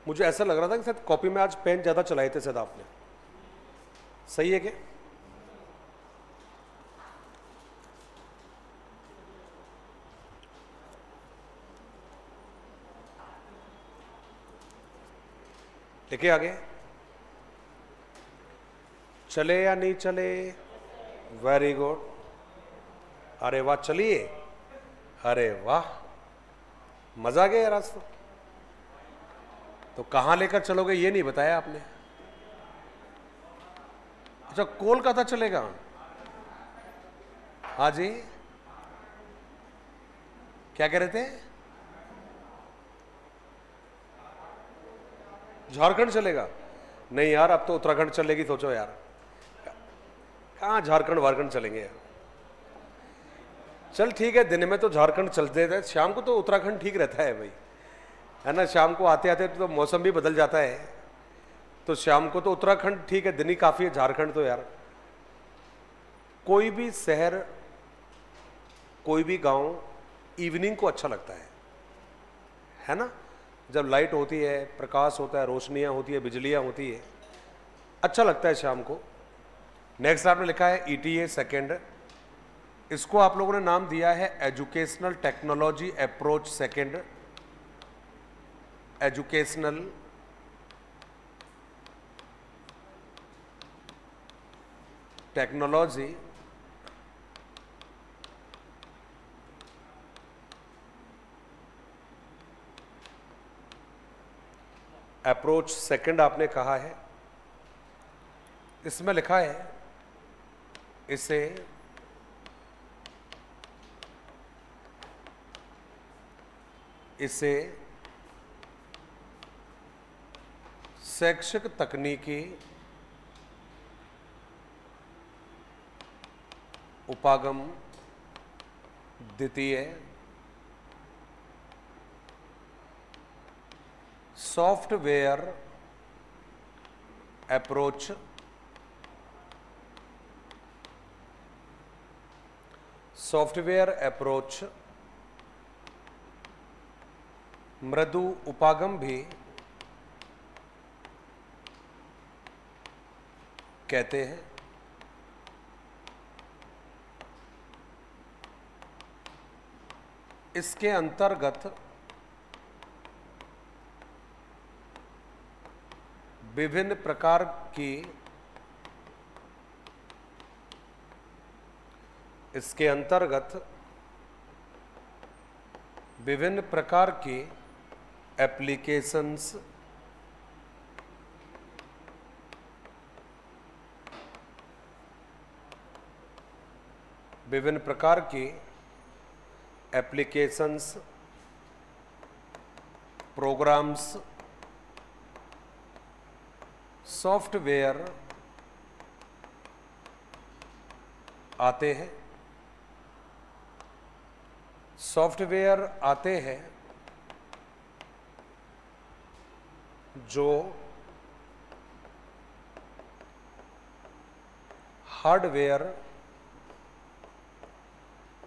मुझे ऐसा लग रहा था कि शायद कॉपी में आज पेन ज्यादा चलाए थे शायद आपने। सही है क्या? लिखे आगे? चले या नहीं चले? Very good. अरे वाह, चलिए। अरे वाह, मजा आ गया यार आज तो कहां लेकर चलोगे ये नहीं बताया आपने। अच्छा, कोलकाता चलेगा? हाँ जी, क्या कह रहे थे? झारखंड चलेगा? नहीं यार, अब तो उत्तराखंड चलेगी। सोचो यार, कहां झारखंड वारखंड चलेंगे यार। चल ठीक है, दिन में तो झारखंड चलते थे, शाम को तो उत्तराखंड ठीक रहता है भाई, है ना। शाम को आते आते तो मौसम भी बदल जाता है, तो शाम को तो उत्तराखंड ठीक है, दिन ही काफी है, झारखंड तो यार। कोई भी शहर, कोई भी गांव इवनिंग को अच्छा लगता है ना? जब लाइट होती है, प्रकाश होता है, रोशनियां होती है, बिजलियां होती है, अच्छा लगता है शाम को। नेक्स्ट आपने लिखा है ETA सेकेंड, इसको आप लोगों ने नाम दिया है educational technology approach second. Educational technology approach second आपने कहा है। इसमें लिखा है इसे शैक्षिक तकनीकी उपागम द्वितीय सॉफ्टवेयर अप्रोच मृदु उपागम भी कहते हैं। इसके अंतर्गत विभिन्न प्रकार की एप्लीकेशंस प्रोग्राम्स सॉफ्टवेयर आते हैं जो हार्डवेयर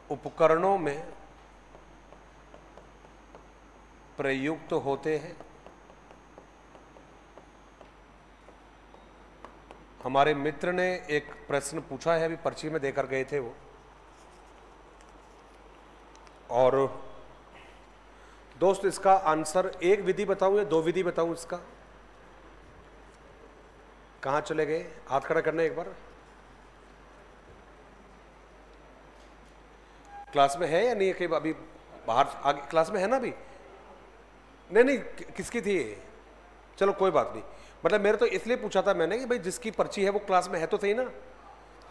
उपकरणों में प्रयुक्त होते हैं। हमारे मित्र ने एक प्रश्न पूछा है, अभी पर्ची में देकर गए थे वो, और दोस्त इसका आंसर एक विधि बताऊं या दो विधि बताऊं? इसका कहां चले गए? हाथ खड़ा करना एक बार। क्लास में है या नहीं है? कहीं अभी बाहर आगे क्लास में है ना अभी? नहीं, किसकी थी ये? चलो कोई बात नहीं। मतलब मेरे तो इसलिए पूछा था मैंने कि भाई जिसकी पर्ची है वो क्लास में है तो सही ना।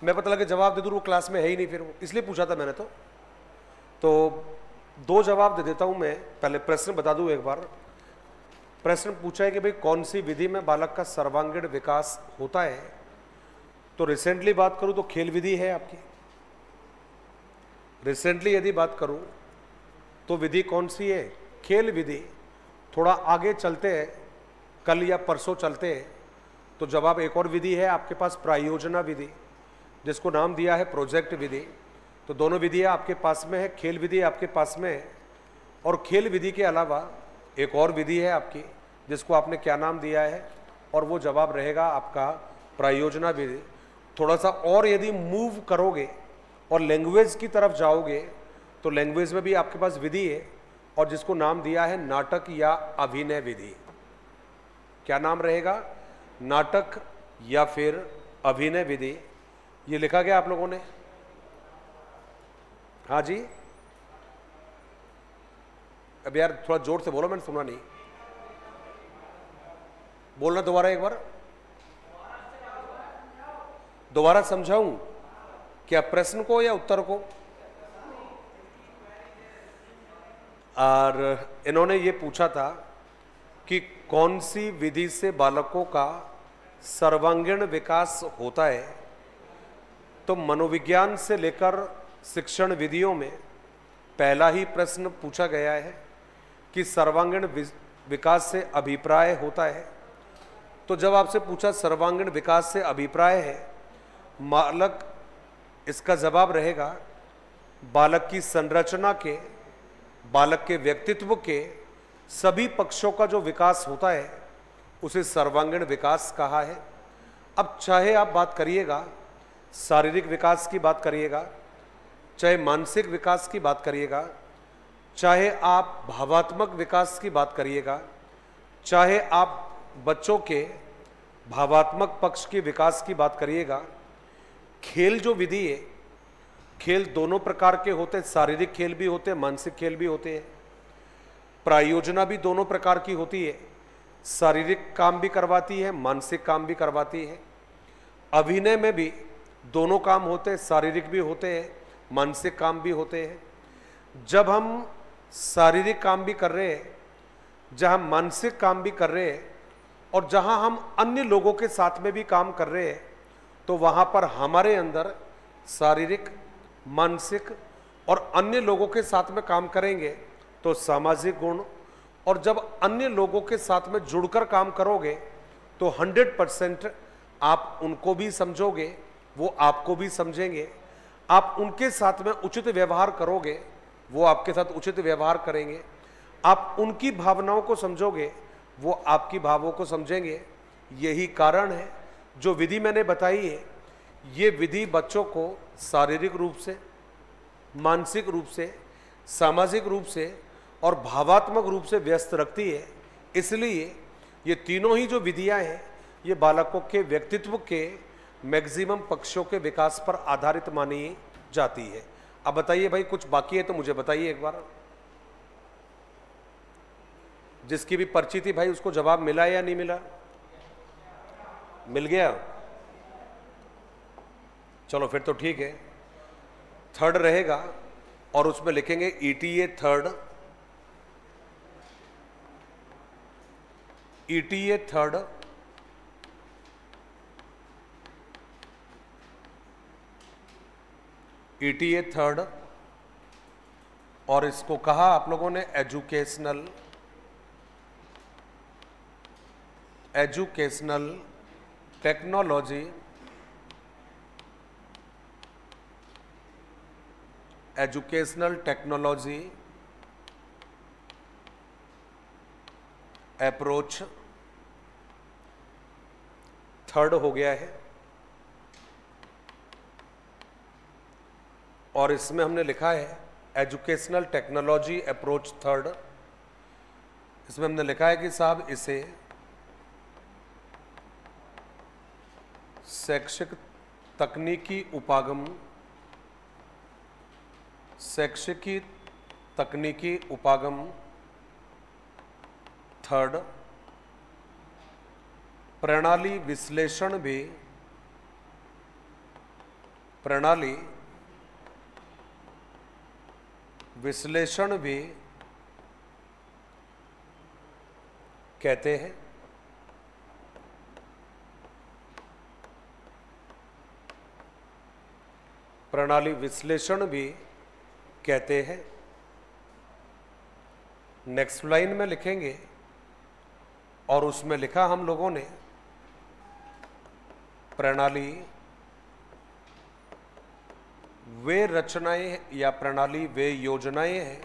मैं पता लगे जवाब दे दूँ वो क्लास में है ही नहीं, फिर वो इसलिए पूछा था मैंने। तो दो जवाब दे देता हूं मैं। पहले प्रश्न बता दूं एक बार। प्रश्न पूछा है कि भाई कौन सी विधि में बालक का सर्वांगीण विकास होता है? तो रिसेंटली बात करूं तो खेल विधि है आपकी। रिसेंटली यदि बात करूं तो विधि कौन सी है? खेल विधि। थोड़ा आगे चलते हैं, कल या परसों चलते हैं, तो जवाब एक और विधि है आपके पास, प्रायोजना विधि, जिसको नाम दिया है प्रोजेक्ट विधि। तो दोनों विधियां आपके पास में है, खेल विधि आपके पास में है, और खेल विधि के अलावा एक और विधि है आपकी जिसको आपने क्या नाम दिया है, और वो जवाब रहेगा आपका प्रायोजना विधि। थोड़ा सा और यदि मूव करोगे और लैंग्वेज की तरफ जाओगे तो लैंग्वेज में भी आपके पास विधि है, और जिसको नाम दिया है नाटक या अभिनय विधि। क्या नाम रहेगा? नाटक या फिर अभिनय विधि। ये लिखा गया आप लोगों ने? हाँ जी, अब यार थोड़ा जोर से बोलो, मैंने सुना नहीं। बोलना दोबारा एक बार। दोबारा समझाऊं क्या प्रश्न को या उत्तर को? और इन्होंने ये पूछा था कि कौन सी विधि से बालकों का सर्वांगीण विकास होता है। तो मनोविज्ञान से लेकर शिक्षण विधियों में पहला ही प्रश्न पूछा गया है कि सर्वांगीण विकास से अभिप्राय होता है तो जब आपसे पूछा सर्वांगीण विकास से अभिप्राय है, बालक, इसका जवाब रहेगा बालक की संरचना के, बालक के व्यक्तित्व के सभी पक्षों का जो विकास होता है उसे सर्वांगीण विकास कहा है। अब चाहे आप बात करिएगा शारीरिक विकास की बात करिएगा, चाहे मानसिक विकास की बात करिएगा, चाहे आप भावात्मक विकास की बात करिएगा, चाहे आप बच्चों के भावात्मक पक्ष के विकास की बात करिएगा, खेल जो विधि है, खेल दोनों प्रकार के होते हैं, शारीरिक खेल भी होते हैं, मानसिक खेल भी होते हैं, प्रायोजना भी दोनों प्रकार की होती है, शारीरिक काम भी करवाती है, मानसिक काम भी करवाती है। अभिनय में भी दोनों काम होते हैं, शारीरिक भी होते हैं, मानसिक काम भी होते हैं। जब हम शारीरिक काम भी कर रहे हैं, जहां मानसिक काम भी कर रहे हैं और जहां हम अन्य लोगों के साथ में भी काम कर रहे हैं, तो वहां पर हमारे अंदर शारीरिक, मानसिक और अन्य लोगों के साथ में काम करेंगे तो सामाजिक गुण, और जब अन्य लोगों के साथ में जुड़कर काम करोगे तो 100% आप उनको भी समझोगे, वो आपको भी समझेंगे। आप उनके साथ में उचित व्यवहार करोगे, वो आपके साथ उचित व्यवहार करेंगे। आप उनकी भावनाओं को समझोगे, वो आपकी भावों को समझेंगे। यही कारण है जो विधि मैंने बताई है, ये विधि बच्चों को शारीरिक रूप से, मानसिक रूप से, सामाजिक रूप से और भावात्मक रूप से व्यस्त रखती है। इसलिए ये तीनों ही जो विधियां हैं ये बालकों के व्यक्तित्व के मैक्सिमम पक्षों के विकास पर आधारित मानी जाती है। अब बताइए भाई, कुछ बाकी है तो मुझे बताइए एक बार। जिसकी भी पर्ची थी भाई उसको जवाब मिला या नहीं मिला? मिल गया? चलो फिर तो ठीक है। थर्ड रहेगा और उसमें लिखेंगे ETA third, ETA third, ETA third, और इसको कहा आप लोगों ने educational, educational technology, educational technology approach third हो गया है। और इसमें हमने लिखा है एजुकेशनल टेक्नोलॉजी अप्रोच थर्ड। इसमें हमने लिखा है कि साहब इसे शैक्षिक तकनीकी उपागम, शैक्षिकी तकनीकी उपागम थर्ड, प्रणाली विश्लेषण भी, प्रणाली विश्लेषण भी कहते हैं। प्रणाली विश्लेषण भी कहते हैं। नेक्स्ट लाइन में लिखेंगे और उसमें लिखा हम लोगों ने प्रणाली वे रचनाएं या प्रणाली वे योजनाएं हैं,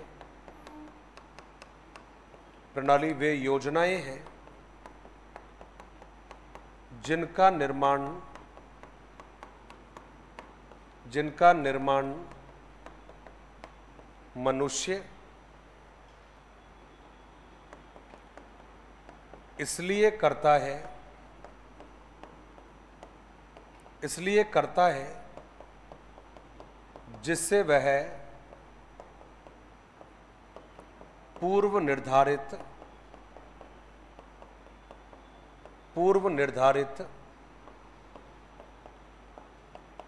प्रणाली वे योजनाएं हैं जिनका निर्माण मनुष्य इसलिए करता है जिससे वह पूर्व निर्धारित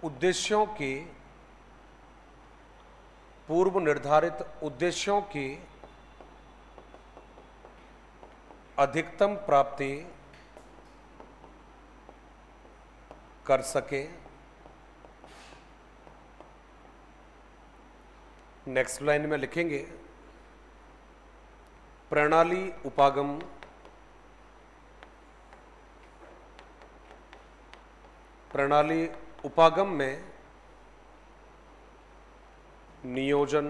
उद्देश्यों की अधिकतम प्राप्ति कर सके। नेक्स्ट लाइन में लिखेंगे प्रणाली उपागम प्रणाली उपागम में नियोजन,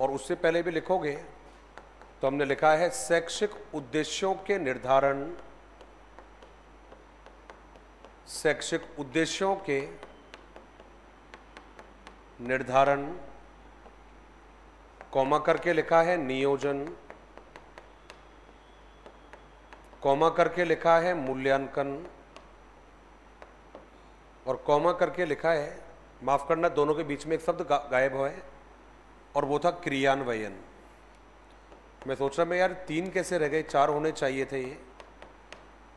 और उससे पहले भी लिखोगे तो हमने लिखा है शैक्षिक उद्देश्यों के निर्धारण, शैक्षिक उद्देश्यों के निर्धारण, कॉमा करके लिखा है नियोजन, कॉमा करके लिखा है मूल्यांकन, और कॉमा करके लिखा है, माफ करना दोनों के बीच में एक शब्द गायब हुआ है और वो था क्रियान्वयन। मैं सोच रहा मैं यार 3 कैसे रह गए, 4 होने चाहिए थे ये।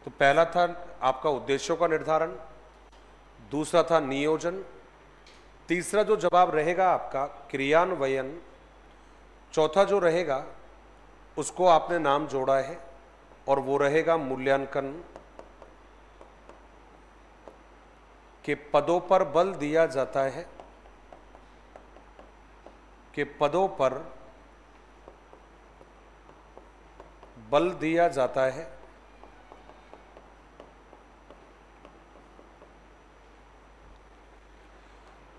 तो पहला था आपका उद्देश्यों का निर्धारण, दूसरा था नियोजन, तीसरा जो जवाब रहेगा आपका क्रियान्वयन, चौथा जो रहेगा उसको आपने नाम जोड़ा है और वो रहेगा मूल्यांकन। कि पदों पर बल दिया जाता है, कि पदों पर बल दिया जाता है,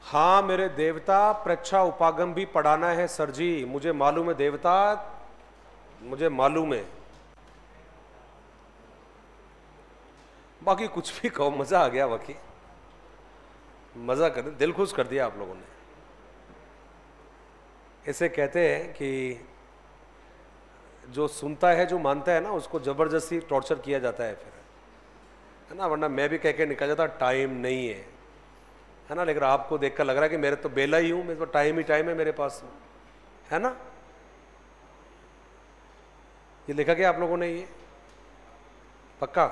हाँ मेरे देवता प्रच्छा उपागम भी पढ़ाना है सर जी, मुझे मालूम है देवता, मुझे मालूम है। बाकी कुछ भी कहो, मजा आ गया, बाकी मजा कर दिल खुश कर दिया आप लोगों ने। इसे कहते हैं कि जो सुनता है, जो मानता है ना, उसको जबरदस्ती टॉर्चर किया जाता है फिर, है ना। वरना मैं भी कह के निकल जाता टाइम नहीं है ना, लेकिन आपको देखकर लग रहा है कि मेरे तो बेला ही हूं, मेरे तो टाइम ही टाइम है मेरे पास, है ना। ये लिखा क्या आप लोगों ने, ये पक्का?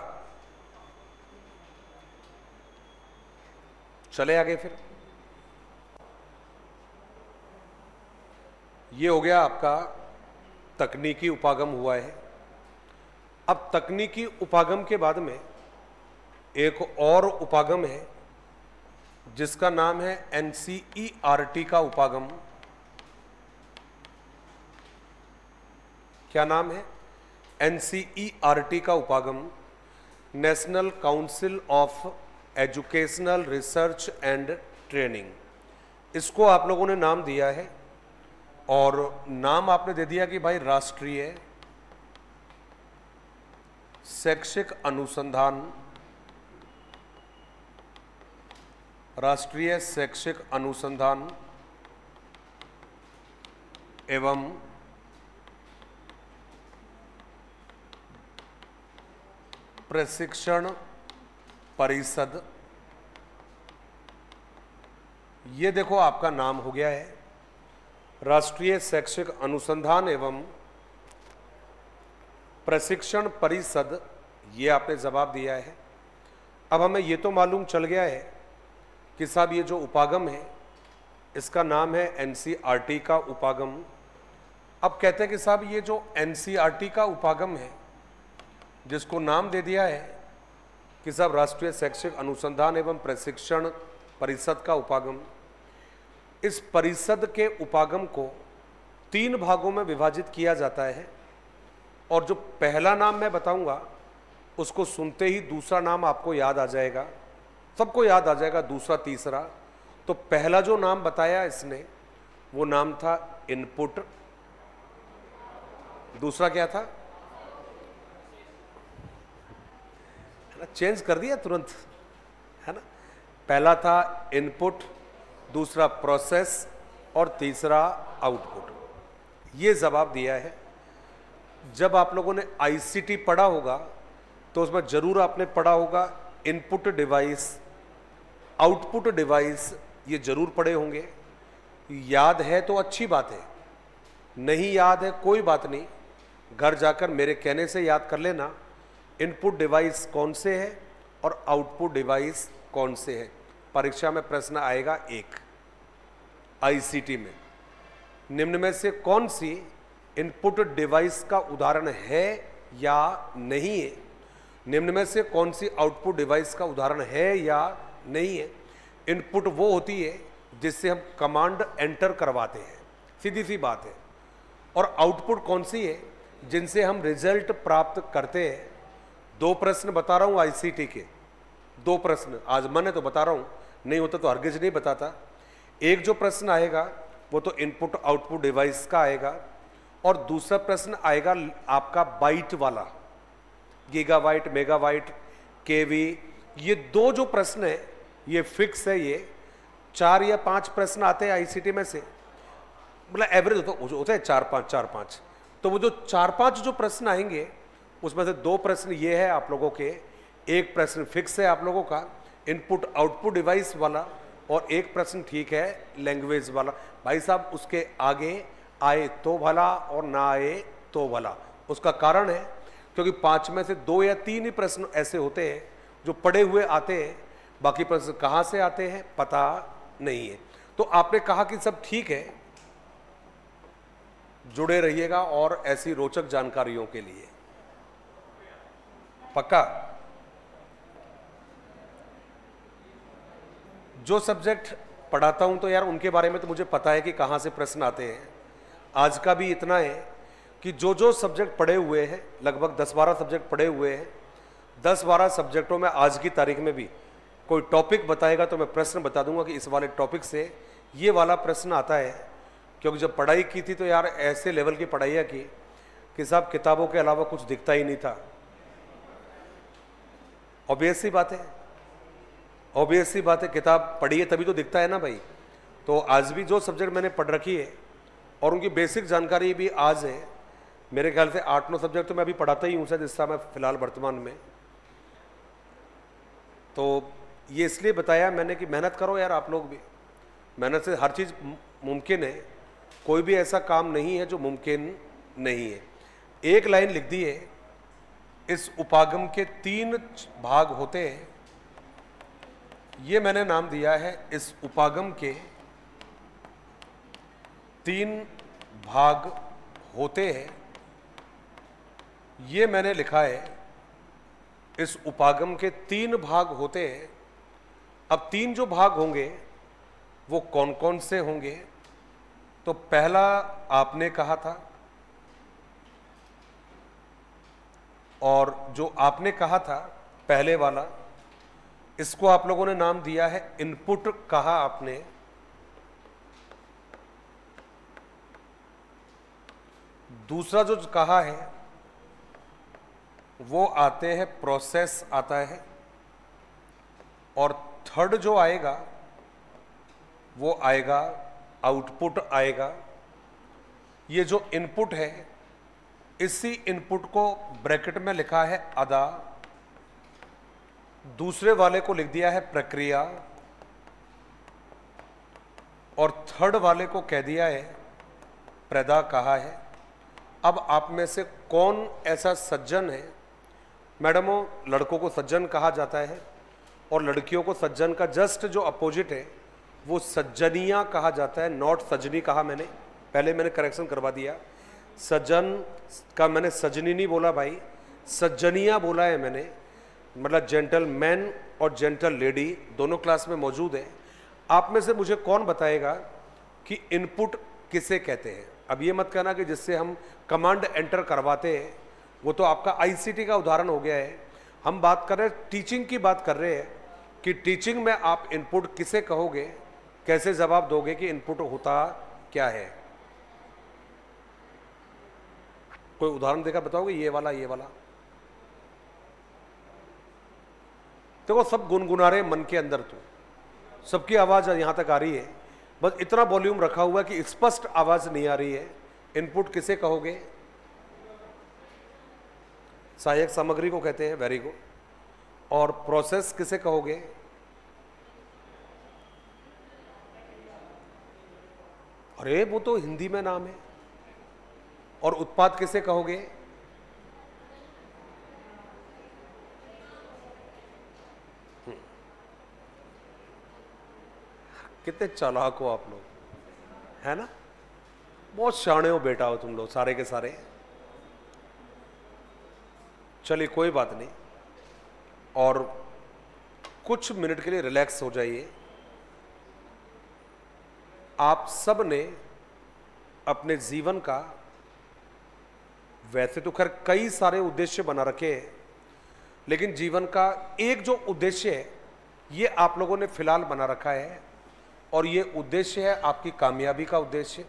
चले आगे फिर। ये हो गया आपका तकनीकी उपागम हुआ है। अब तकनीकी उपागम के बाद में एक और उपागम है जिसका नाम है NCERT का उपागम। क्या नाम है? NCERT का उपागम, national council of educational research and training. इसको आप लोगों ने नाम दिया है, और नाम आपने दे दिया कि भाई राष्ट्रीय शैक्षिक अनुसंधान, राष्ट्रीय शैक्षिक अनुसंधान एवं प्रशिक्षण परिषद। ये देखो आपका नाम हो गया है राष्ट्रीय शैक्षिक अनुसंधान एवं प्रशिक्षण परिषद, ये आपने जवाब दिया है। अब हमें ये तो मालूम चल गया है कि साहब ये जो उपागम है इसका नाम है NCERT का उपागम। अब कहते हैं कि साहब ये जो NCERT का उपागम है, जिसको नाम दे दिया है कि साहब राष्ट्रीय शैक्षिक अनुसंधान एवं प्रशिक्षण परिषद का उपागम, इस परिषद के उपागम को 3 भागों में विभाजित किया जाता है। और जो पहला नाम मैं बताऊंगा उसको सुनते ही दूसरा नाम आपको याद आ जाएगा, सबको याद आ जाएगा, दूसरा तीसरा। तो पहला जो नाम बताया इसने वो नाम था इनपुट, दूसरा क्या था? चेंज कर दिया तुरंत, है ना। पहला था इनपुट, दूसरा प्रोसेस और तीसरा आउटपुट। ये जवाब दिया है। जब आप लोगों ने ICT पढ़ा होगा तो उसमें जरूर आपने पढ़ा होगा इनपुट डिवाइस, आउटपुट डिवाइस, ये जरूर पढ़े होंगे। याद है तो अच्छी बात है, नहीं याद है कोई बात नहीं, घर जाकर मेरे कहने से याद कर लेना इनपुट डिवाइस कौन से है और आउटपुट डिवाइस कौन से है। परीक्षा में प्रश्न आएगा एक ICT में, निम्न में से कौन सी इनपुट डिवाइस का उदाहरण है या नहीं है, निम्न में से कौन सी आउटपुट डिवाइस का उदाहरण है या नहीं है। इनपुट वो होती है जिससे हम कमांड एंटर करवाते हैं, सीधी सी बात है। और आउटपुट कौन सी है? जिनसे हम रिजल्ट प्राप्त करते हैं। 2 प्रश्न बता रहा हूं ICT के, 2 प्रश्न, आज मैंने तो बता रहा हूं, नहीं होता तो हरगिज नहीं बताता। एक जो प्रश्न आएगा वो तो इनपुट आउटपुट डिवाइस का आएगा, और दूसरा प्रश्न आएगा आपका बाइट वाला, गीगाबाइट, मेगाबाइट, केवी। ये 2 जो प्रश्न है ये फिक्स है। ये 4 या 5 प्रश्न आते हैं आईसीटी में से, मतलब एवरेज होता है 4-5। तो वो जो 4-5 जो प्रश्न आएंगे उसमें से 2 प्रश्न ये है आप लोगों के, एक प्रश्न फिक्स है आप लोगों का इनपुट आउटपुट डिवाइस वाला, और एक प्रश्न ठीक है लैंग्वेज वाला। भाई साहब उसके आगे आए तो भला और ना आए तो भला। उसका कारण है क्योंकि 5 में से 2 या 3 ही प्रश्न ऐसे होते हैं जो पढ़े हुए आते हैं, बाकी प्रश्न कहां से आते हैं पता नहीं है। तो आपने कहा कि सब ठीक है, जुड़े रहिएगा और ऐसी रोचक जानकारियों के लिए। पक्का? जो सब्जेक्ट पढ़ाता हूं तो यार उनके बारे में तो मुझे पता है कि कहां से प्रश्न आते हैं। आज का भी इतना है कि जो जो सब्जेक्ट पढ़े हुए हैं, लगभग 10-12 सब्जेक्ट पढ़े हुए हैं, 10-12 सब्जेक्टों में आज की तारीख में भी कोई टॉपिक बताएगा तो मैं प्रश्न बता दूंगा कि इस वाले टॉपिक से ये वाला प्रश्न आता है। क्योंकि जब पढ़ाई की थी तो यार ऐसे लेवल की पढ़ाइयाँ की कि साहब किताबों के अलावा कुछ दिखता ही नहीं था। ऑब्वियस सी बात है, ऑब्वियस सी बात है, किताब पढ़िए तभी तो दिखता है ना भाई। तो आज भी जो सब्जेक्ट मैंने पढ़ रखी है और उनकी बेसिक जानकारी भी आज है, मेरे ख्याल से 8-9 सब्जेक्ट तो मैं अभी पढ़ाता ही हूँ शायद इस समय फिलहाल वर्तमान में। तो ये इसलिए बताया मैंने कि मेहनत करो यार, आप लोग भी मेहनत से हर चीज़ मुमकिन है, कोई भी ऐसा काम नहीं है जो मुमकिन नहीं है। एक लाइन लिख दी है, इस उपागम के 3 भाग होते हैं, ये मैंने नाम दिया है इस उपागम के 3 भाग होते हैं। ये मैंने लिखा है इस उपागम के 3 भाग होते हैं। अब 3 जो भाग होंगे वो कौन कौन से होंगे? तो पहला आपने कहा था, और जो आपने कहा था पहले वाला, इसको आप लोगों ने नाम दिया है इनपुट, कहा आपने। दूसरा जो कहा है वो आते हैं प्रोसेस आता है, और थर्ड जो आएगा वो आएगा आउटपुट आएगा। ये जो इनपुट है इसी इनपुट को ब्रैकेट में लिखा है अदा, दूसरे वाले को लिख दिया है प्रक्रिया, और थर्ड वाले को कह दिया है प्रदा कहा है। अब आप में से कौन ऐसा सज्जन है? मैडमों, लड़कों को सज्जन कहा जाता है और लड़कियों को सज्जन का जस्ट जो अपोजिट है वो सज्जनिया कहा जाता है, नॉट सजनी कहा मैंने, पहले मैंने करेक्शन करवा दिया। सज्जन का मैंने सजनी नहीं बोला भाई, सज्जनिया बोला है मैंने, मतलब जेंटल मैन और जेंटल लेडी दोनों क्लास में मौजूद है। आप में से मुझे कौन बताएगा कि इनपुट किसे कहते हैं? अब ये मत कहना कि जिससे हम कमांड एंटर करवाते हैं, वो तो आपका आईसीटी का उदाहरण हो गया है। हम बात कर रहे हैं, टीचिंग की बात कर रहे हैं कि टीचिंग में आप इनपुट किसे कहोगे, कैसे जवाब दोगे कि इनपुट होता क्या है? कोई उदाहरण देकर बताओगे ये वाला, ये वाला? देखो सब गुनगुना रहे मन के अंदर, तो सबकी आवाज यहां तक आ रही है, बस इतना वॉल्यूम रखा हुआ है कि स्पष्ट आवाज नहीं आ रही है। इनपुट किसे कहोगे? सहायक सामग्री को कहते हैं, वेरी गुड। और प्रोसेस किसे कहोगे? अरे वो तो हिंदी में नाम है। और उत्पाद किसे कहोगे? कितने चालाक हो आप लोग, है ना? बहुत शाणे हो बेटा हो तुम लोग सारे के सारे। चलिए कोई बात नहीं, और कुछ मिनट के लिए रिलैक्स हो जाइए। आप सब ने अपने जीवन का वैसे तो खैर कई सारे उद्देश्य बना रखे हैं, लेकिन जीवन का एक जो उद्देश्य है ये आप लोगों ने फिलहाल बना रखा है, और ये उद्देश्य है आपकी कामयाबी का उद्देश्य,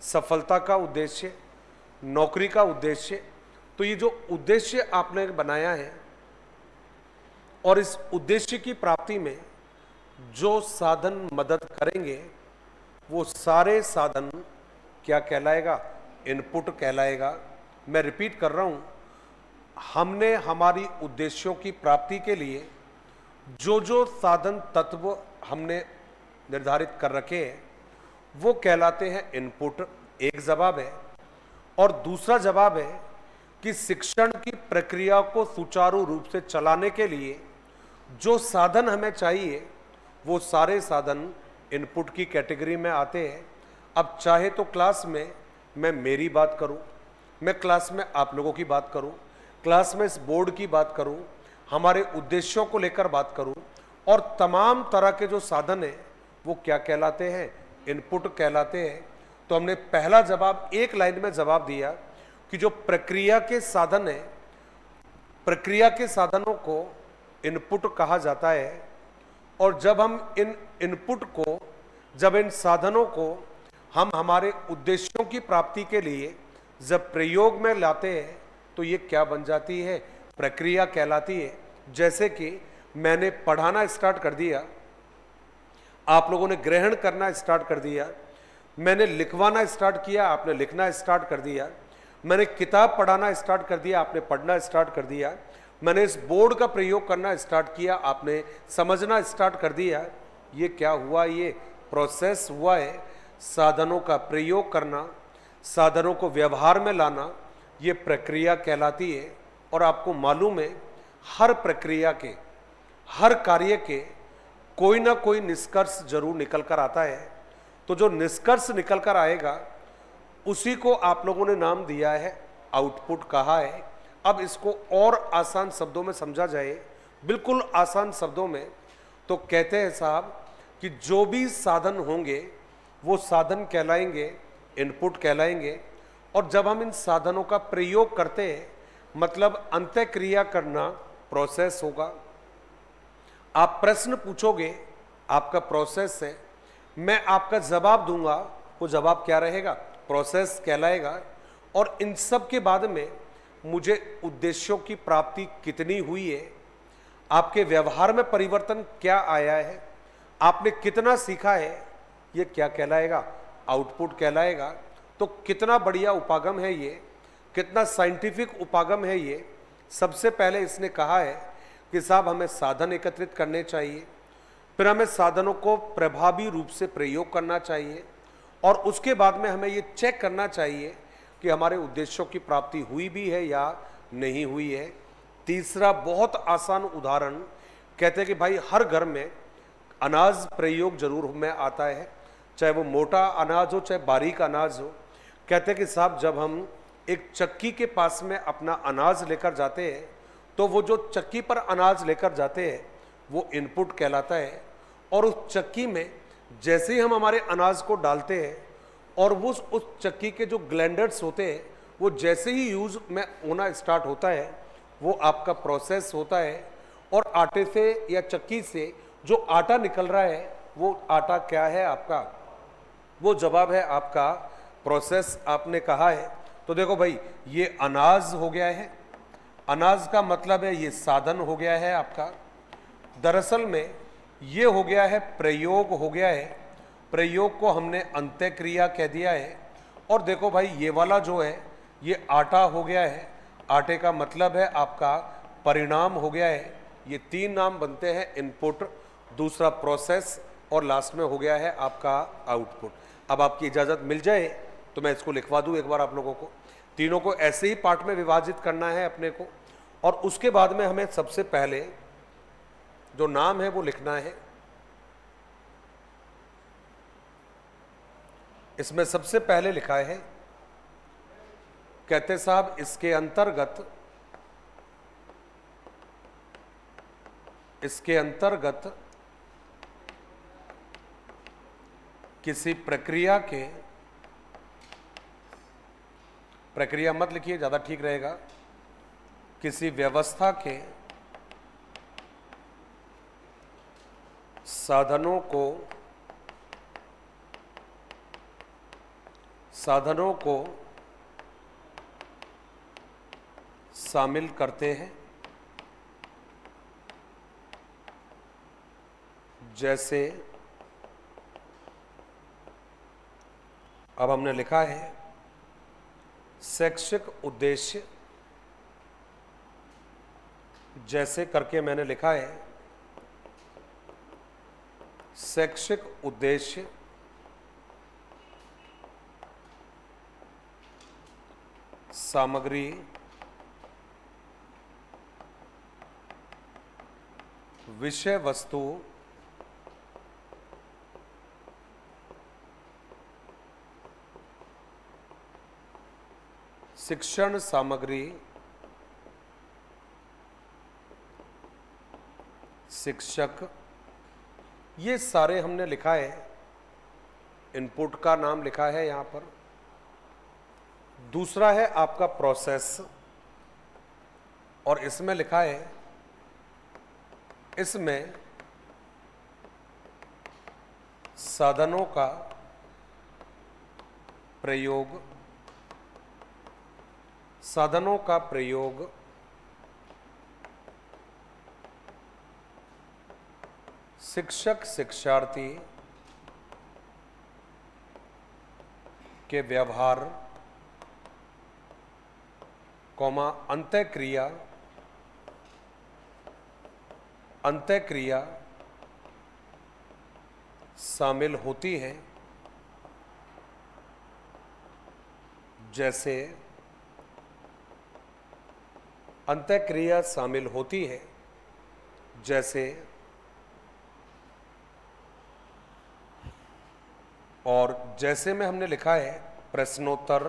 सफलता का उद्देश्य, नौकरी का उद्देश्य। तो ये जो उद्देश्य आपने बनाया है और इस उद्देश्य की प्राप्ति में जो साधन मदद करेंगे वो सारे साधन क्या कहलाएगा? इनपुट कहलाएगा। मैं रिपीट कर रहा हूं, हमने हमारी उद्देश्यों की प्राप्ति के लिए जो जो साधन तत्व हमने निर्धारित कर रखे हैं वो कहलाते हैं इनपुट, एक जवाब है। और दूसरा जवाब है कि शिक्षण की प्रक्रिया को सुचारू रूप से चलाने के लिए जो साधन हमें चाहिए वो सारे साधन इनपुट की कैटेगरी में आते हैं। अब चाहे तो क्लास में मैं मेरी बात करूं, मैं क्लास में आप लोगों की बात करूं, क्लास में इस बोर्ड की बात करूं, हमारे उद्देश्यों को लेकर बात करूं, और तमाम तरह के जो साधन हैं वो क्या कहलाते हैं? इनपुट कहलाते हैं। तो हमने पहला जवाब एक लाइन में जवाब दिया कि जो प्रक्रिया के साधन है, प्रक्रिया के साधनों को इनपुट कहा जाता है। और जब हम इन इनपुट को, जब इन साधनों को हम हमारे उद्देश्यों की प्राप्ति के लिए जब प्रयोग में लाते हैं तो ये क्या बन जाती है? प्रक्रिया कहलाती है। जैसे कि मैंने पढ़ाना स्टार्ट कर दिया, आप लोगों ने ग्रहण करना स्टार्ट कर दिया, मैंने लिखवाना स्टार्ट किया, आपने लिखना स्टार्ट कर दिया, मैंने किताब पढ़ाना स्टार्ट कर दिया, आपने पढ़ना स्टार्ट कर दिया, मैंने इस बोर्ड का प्रयोग करना स्टार्ट किया, आपने समझना स्टार्ट कर दिया। ये क्या हुआ? ये प्रोसेस हुआ है। साधनों का प्रयोग करना, साधनों को व्यवहार में लाना, ये प्रक्रिया कहलाती है। और आपको मालूम है हर प्रक्रिया के, हर कार्य के कोई ना कोई निष्कर्ष जरूर निकल कर आता है। तो जो निष्कर्ष निकल कर आएगा उसी को आप लोगों ने नाम दिया है आउटपुट कहा है। अब इसको और आसान शब्दों में समझा जाए, बिल्कुल आसान शब्दों में, तो कहते हैं साहब कि जो भी साधन होंगे वो साधन कहलाएंगे, इनपुट कहलाएंगे। और जब हम इन साधनों का प्रयोग करते हैं मतलब अंतःक्रिया करना प्रोसेस होगा। आप प्रश्न पूछोगे, आपका प्रोसेस है, मैं आपका जवाब दूंगा, वो जवाब क्या रहेगा? प्रोसेस कहलाएगा। और इन सब के बाद में मुझे उद्देश्यों की प्राप्ति कितनी हुई है, आपके व्यवहार में परिवर्तन क्या आया है, आपने कितना सीखा है, ये क्या कहलाएगा? आउटपुट कहलाएगा। तो कितना बढ़िया उपागम है ये, कितना साइंटिफिक उपागम है ये। सबसे पहले इसने कहा है कि साहब हमें साधन एकत्रित करने चाहिए, फिर हमें साधनों को प्रभावी रूप से प्रयोग करना चाहिए, और उसके बाद में हमें ये चेक करना चाहिए कि हमारे उद्देश्यों की प्राप्ति हुई भी है या नहीं हुई है। तीसरा बहुत आसान उदाहरण, कहते हैं कि भाई हर घर में अनाज प्रयोग जरूर में आता है, चाहे वो मोटा अनाज हो चाहे बारीक अनाज हो। कहते हैं कि साहब जब हम एक चक्की के पास में अपना अनाज लेकर जाते हैं तो वो जो चक्की पर अनाज लेकर जाते हैं वो इनपुट कहलाता है। और उस चक्की में जैसे ही हम हमारे अनाज को डालते हैं और वो उस चक्की के जो ग्लैंडर्स होते हैं वो जैसे ही यूज में होना स्टार्ट होता है वो आपका प्रोसेस होता है। और आटे से या चक्की से जो आटा निकल रहा है वो आटा क्या है आपका? वो जवाब है आपका प्रोसेस। आपने कहा है तो देखो भाई ये अनाज हो गया है, अनाज का मतलब है ये साधन हो गया है आपका। दरअसल में ये हो गया है प्रयोग हो गया है, प्रयोग को हमने अंत्यक्रिया कह दिया है। और देखो भाई ये वाला जो है ये आटा हो गया है, आटे का मतलब है आपका परिणाम हो गया है। ये तीन नाम बनते हैं इनपुट, दूसरा प्रोसेस और लास्ट में हो गया है आपका आउटपुट। अब आपकी इजाज़त मिल जाए तो मैं इसको लिखवा दूं एक बार आप लोगों को। तीनों को ऐसे ही पार्ट में विभाजित करना है अपने को, और उसके बाद में हमें सबसे पहले जो नाम है वो लिखना है। इसमें सबसे पहले लिखा है, कहते साहब इसके अंतर्गत किसी प्रक्रिया के, प्रक्रिया मत लिखिए ज़्यादा ठीक रहेगा, किसी व्यवस्था के साधनों को शामिल करते हैं, जैसे अब हमने लिखा है शैक्षिक उद्देश्य, जैसे करके मैंने लिखा है शैक्षिक उद्देश्य सामग्री विषय वस्तु शिक्षण सामग्री शिक्षक, ये सारे हमने लिखा है। इनपुट का नाम लिखा है यहां पर। दूसरा है आपका प्रोसेस, और इसमें लिखा है, इसमें साधनों का प्रयोग, साधनों का प्रयोग शिक्षक शिक्षार्थी के व्यवहार, कौमा अंतःक्रिया, अंतःक्रिया शामिल होती है, जैसे अंतःक्रिया शामिल होती है, जैसे, और जैसे में हमने लिखा है प्रश्नोत्तर,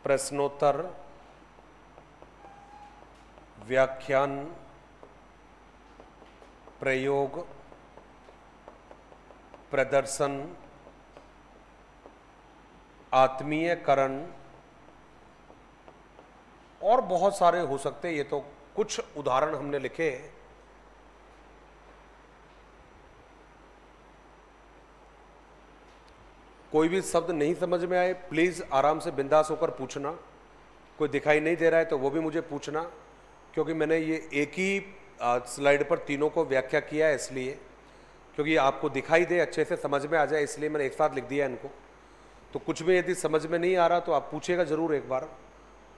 प्रश्नोत्तर व्याख्यान प्रयोग प्रदर्शन आत्मीयकरण, और बहुत सारे हो सकते हैं। ये तो कुछ उदाहरण हमने लिखे हैं। कोई भी शब्द नहीं समझ में आए, प्लीज़ आराम से बिंदास होकर पूछना। कोई दिखाई नहीं दे रहा है तो वो भी मुझे पूछना, क्योंकि मैंने ये एक ही स्लाइड पर तीनों को व्याख्या किया है, इसलिए क्योंकि आपको दिखाई दे, अच्छे से समझ में आ जाए, इसलिए मैंने एक साथ लिख दिया इनको। तो कुछ भी यदि समझ में नहीं आ रहा तो आप पूछेगा ज़रूर एक बार,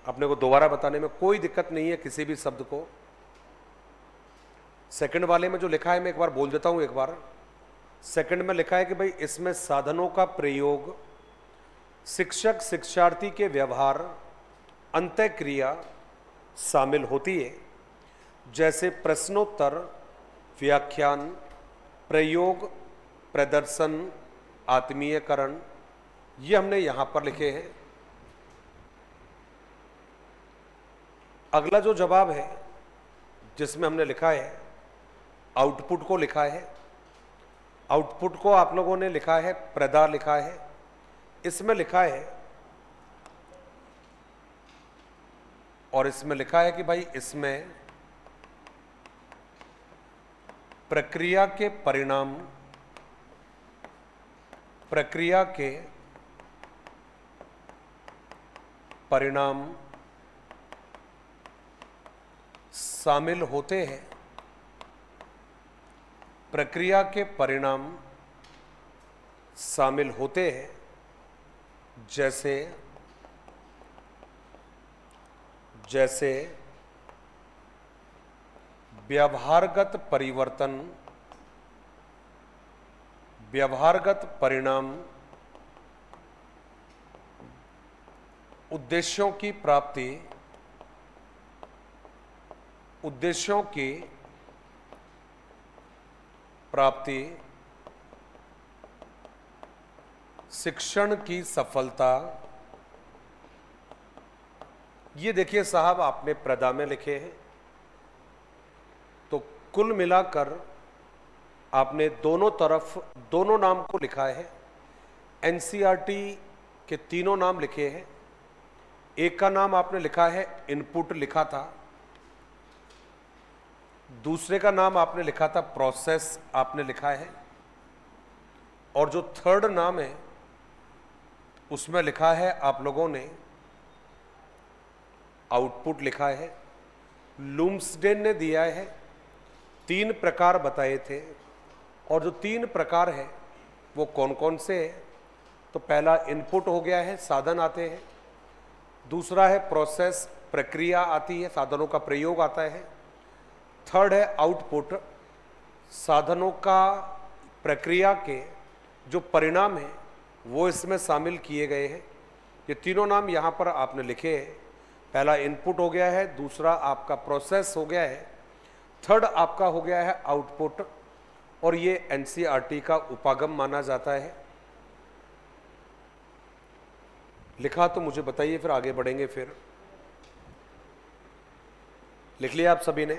अपने को दोबारा बताने में कोई दिक्कत नहीं है किसी भी शब्द को। सेकंड वाले में जो लिखा है मैं एक बार बोल देता हूँ। एक बार सेकंड में लिखा है कि भाई इसमें साधनों का प्रयोग शिक्षक शिक्षार्थी के व्यवहार अंतःक्रिया शामिल होती है, जैसे प्रश्नोत्तर व्याख्यान प्रयोग प्रदर्शन आत्मीयकरण, ये हमने यहां पर लिखे हैं। अगला जो जवाब है जिसमें हमने लिखा है आउटपुट को लिखा है, आउटपुट को आप लोगों ने लिखा है प्रदा लिखा है। इसमें लिखा है, और इसमें लिखा है कि भाई इसमें प्रक्रिया के परिणाम, प्रक्रिया के परिणाम शामिल होते हैं, प्रक्रिया के परिणाम शामिल होते हैं, जैसे, जैसे व्यवहारगत परिवर्तन, व्यवहारगत परिणाम उद्देश्यों की प्राप्ति, उद्देश्यों की प्राप्ति शिक्षण की सफलता। ये देखिए साहब आपने प्रदा में लिखे हैं, तो कुल मिलाकर आपने दोनों तरफ दोनों नाम को लिखा है। एनसीईआरटी के तीनों नाम लिखे हैं। एक का नाम आपने लिखा है इनपुट लिखा था, दूसरे का नाम आपने लिखा था प्रोसेस, आपने लिखा है, और जो थर्ड नाम है उसमें लिखा है आप लोगों ने आउटपुट लिखा है। लुम्सडेन ने दिया है 3 प्रकार बताए थे, और जो 3 प्रकार है वो कौन कौन से हैं? तो पहला इनपुट हो गया है, साधन आते हैं। दूसरा है प्रोसेस, प्रक्रिया आती है, साधनों का प्रयोग आता है। थर्ड है आउटपुट, साधनों का प्रक्रिया के जो परिणाम है वो इसमें शामिल किए गए हैं। ये तीनों नाम यहाँ पर आपने लिखे हैं। पहला इनपुट हो गया है, दूसरा आपका प्रोसेस हो गया है, थर्ड आपका हो गया है आउटपुट, और ये एनसीईआरटी का उपागम माना जाता है। लिखा तो मुझे बताइए, फिर आगे बढ़ेंगे। फिर लिख लिया आप सभी ने?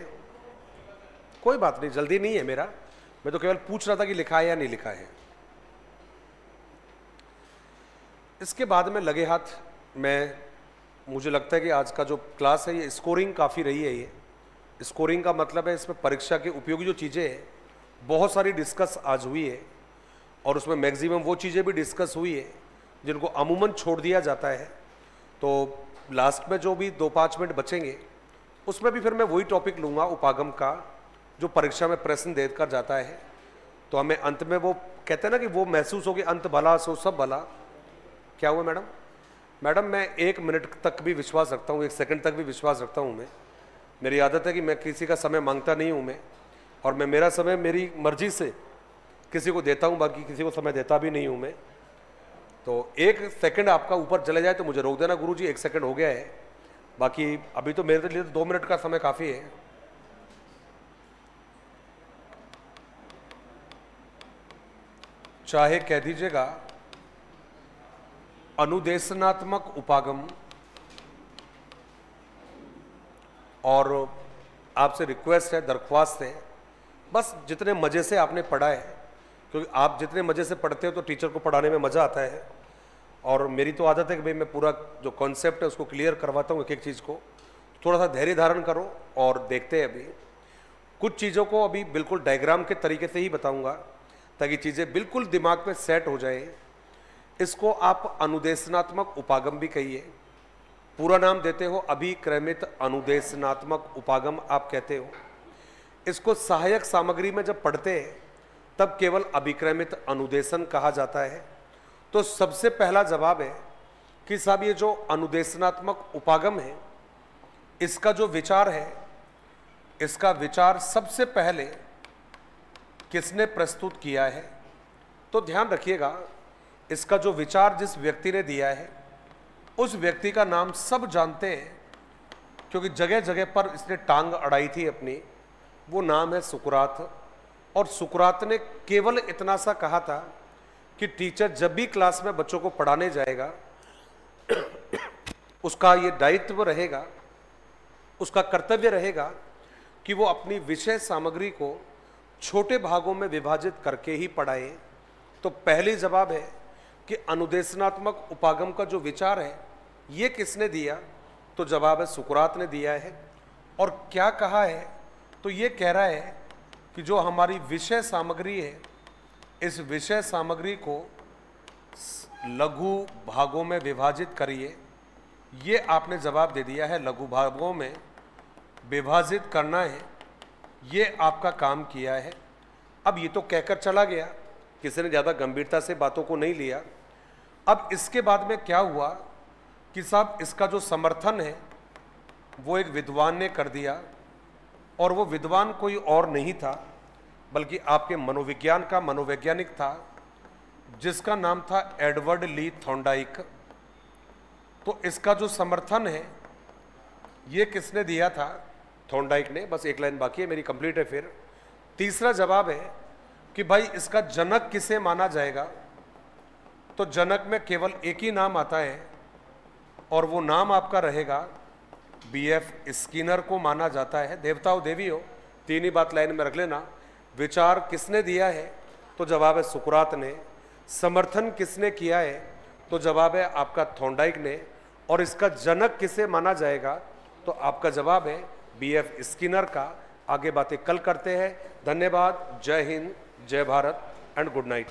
कोई बात नहीं, जल्दी नहीं है मेरा, मैं तो केवल पूछ रहा था कि लिखा है या नहीं लिखा है। इसके बाद में लगे हाथ मुझे लगता है कि आज का जो क्लास है ये स्कोरिंग काफ़ी रही है। ये स्कोरिंग का मतलब है इसमें परीक्षा के उपयोगी जो चीज़ें हैं बहुत सारी डिस्कस आज हुई है, और उसमें मैक्सिमम वो चीज़ें भी डिस्कस हुई है जिनको अमूमन छोड़ दिया जाता है। तो लास्ट में जो भी 2-5 मिनट बचेंगे उसमें भी फिर मैं वही टॉपिक लूँगा उपागम का, जो परीक्षा में प्रश्न देकर जाता है। तो हमें अंत में वो कहते हैं ना कि वो महसूस हो कि अंत भला सो सब भला। क्या हुआ मैडम? मैडम मैं 1 मिनट तक भी विश्वास रखता हूँ, 1 सेकंड तक भी विश्वास रखता हूँ। मेरी आदत है कि मैं किसी का समय मांगता नहीं हूँ और मैं मेरा समय मेरी मर्जी से किसी को देता हूँ, बाकी किसी को समय देता भी नहीं हूँ मैं। तो 1 सेकंड आपका ऊपर चले जाए तो मुझे रोक देना, गुरुजी 1 सेकंड हो गया है, बाकी अभी तो मेरे लिए 2 मिनट का समय काफ़ी है। चाहे कह दीजिएगा अनुदेशनात्मक उपागम, और आपसे रिक्वेस्ट है, दरख्वास्त है, बस जितने मज़े से आपने पढ़ा है, क्योंकि आप जितने मज़े से पढ़ते हो तो टीचर को पढ़ाने में मज़ा आता है। और मेरी तो आदत है कि भाई मैं पूरा जो कॉन्सेप्ट है उसको क्लियर करवाता हूँ, एक चीज़ को। थोड़ा सा धैर्य धारण करो और देखते हैं। अभी कुछ चीज़ों को अभी बिल्कुल डायग्राम के तरीके से ही बताऊँगा ताकि चीज़ें बिल्कुल दिमाग में सेट हो जाए। इसको आप अनुदेशनात्मक उपागम भी कहिए, पूरा नाम देते हो अभिक्रमित अनुदेशनात्मक उपागम आप कहते हो। इसको सहायक सामग्री में जब पढ़ते हैं तब केवल अभिक्रमित अनुदेशन कहा जाता है। तो सबसे पहला जवाब है कि साहब ये जो अनुदेशनात्मक उपागम है इसका जो विचार है, इसका विचार सबसे पहले किसने प्रस्तुत किया है? तो ध्यान रखिएगा, इसका जो विचार जिस व्यक्ति ने दिया है उस व्यक्ति का नाम सब जानते हैं, क्योंकि जगह जगह पर इसने टांग अड़ाई थी अपनी। वो नाम है सुकरात। और सुकरात ने केवल इतना सा कहा था कि टीचर जब भी क्लास में बच्चों को पढ़ाने जाएगा उसका ये दायित्व रहेगा, उसका कर्तव्य रहेगा कि वो अपनी विषय सामग्री को छोटे भागों में विभाजित करके ही पढ़ाए। तो पहली जवाब है कि अनुदेशनात्मक उपागम का जो विचार है ये किसने दिया? तो जवाब है सुकरात ने दिया है। और क्या कहा है? तो ये कह रहा है कि जो हमारी विषय सामग्री है इस विषय सामग्री को लघु भागों में विभाजित करिए। ये आपने जवाब दे दिया है, लघु भागों में विभाजित करना है, ये आपका काम किया है। अब ये तो कहकर चला गया, किसी ने ज़्यादा गंभीरता से बातों को नहीं लिया। अब इसके बाद में क्या हुआ कि साहब इसका जो समर्थन है वो एक विद्वान ने कर दिया, और वो विद्वान कोई और नहीं था बल्कि आपके मनोविज्ञान का मनोवैज्ञानिक था जिसका नाम था एडवर्ड ली थॉर्नडाइक। तो इसका जो समर्थन है ये किसने दिया था? थॉर्नडाइक ने। बस 1 लाइन बाकी है मेरी, कंप्लीट है। फिर तीसरा जवाब है कि भाई इसका जनक किसे माना जाएगा? तो जनक में केवल एक ही नाम आता है और वो नाम आपका रहेगा बीएफ स्किनर को माना जाता है। देवता हो देवी हो, 3 ही बात लाइन में रख लेना। विचार किसने दिया है? तो जवाब है सुकरात ने। समर्थन किसने किया है? तो जवाब है आपका थॉर्नडाइक ने। और इसका जनक किसे माना जाएगा? तो आपका जवाब है बीएफ स्किनर का। आगे बातें कल करते हैं। धन्यवाद। जय हिंद, जय भारत एंड गुड नाइट।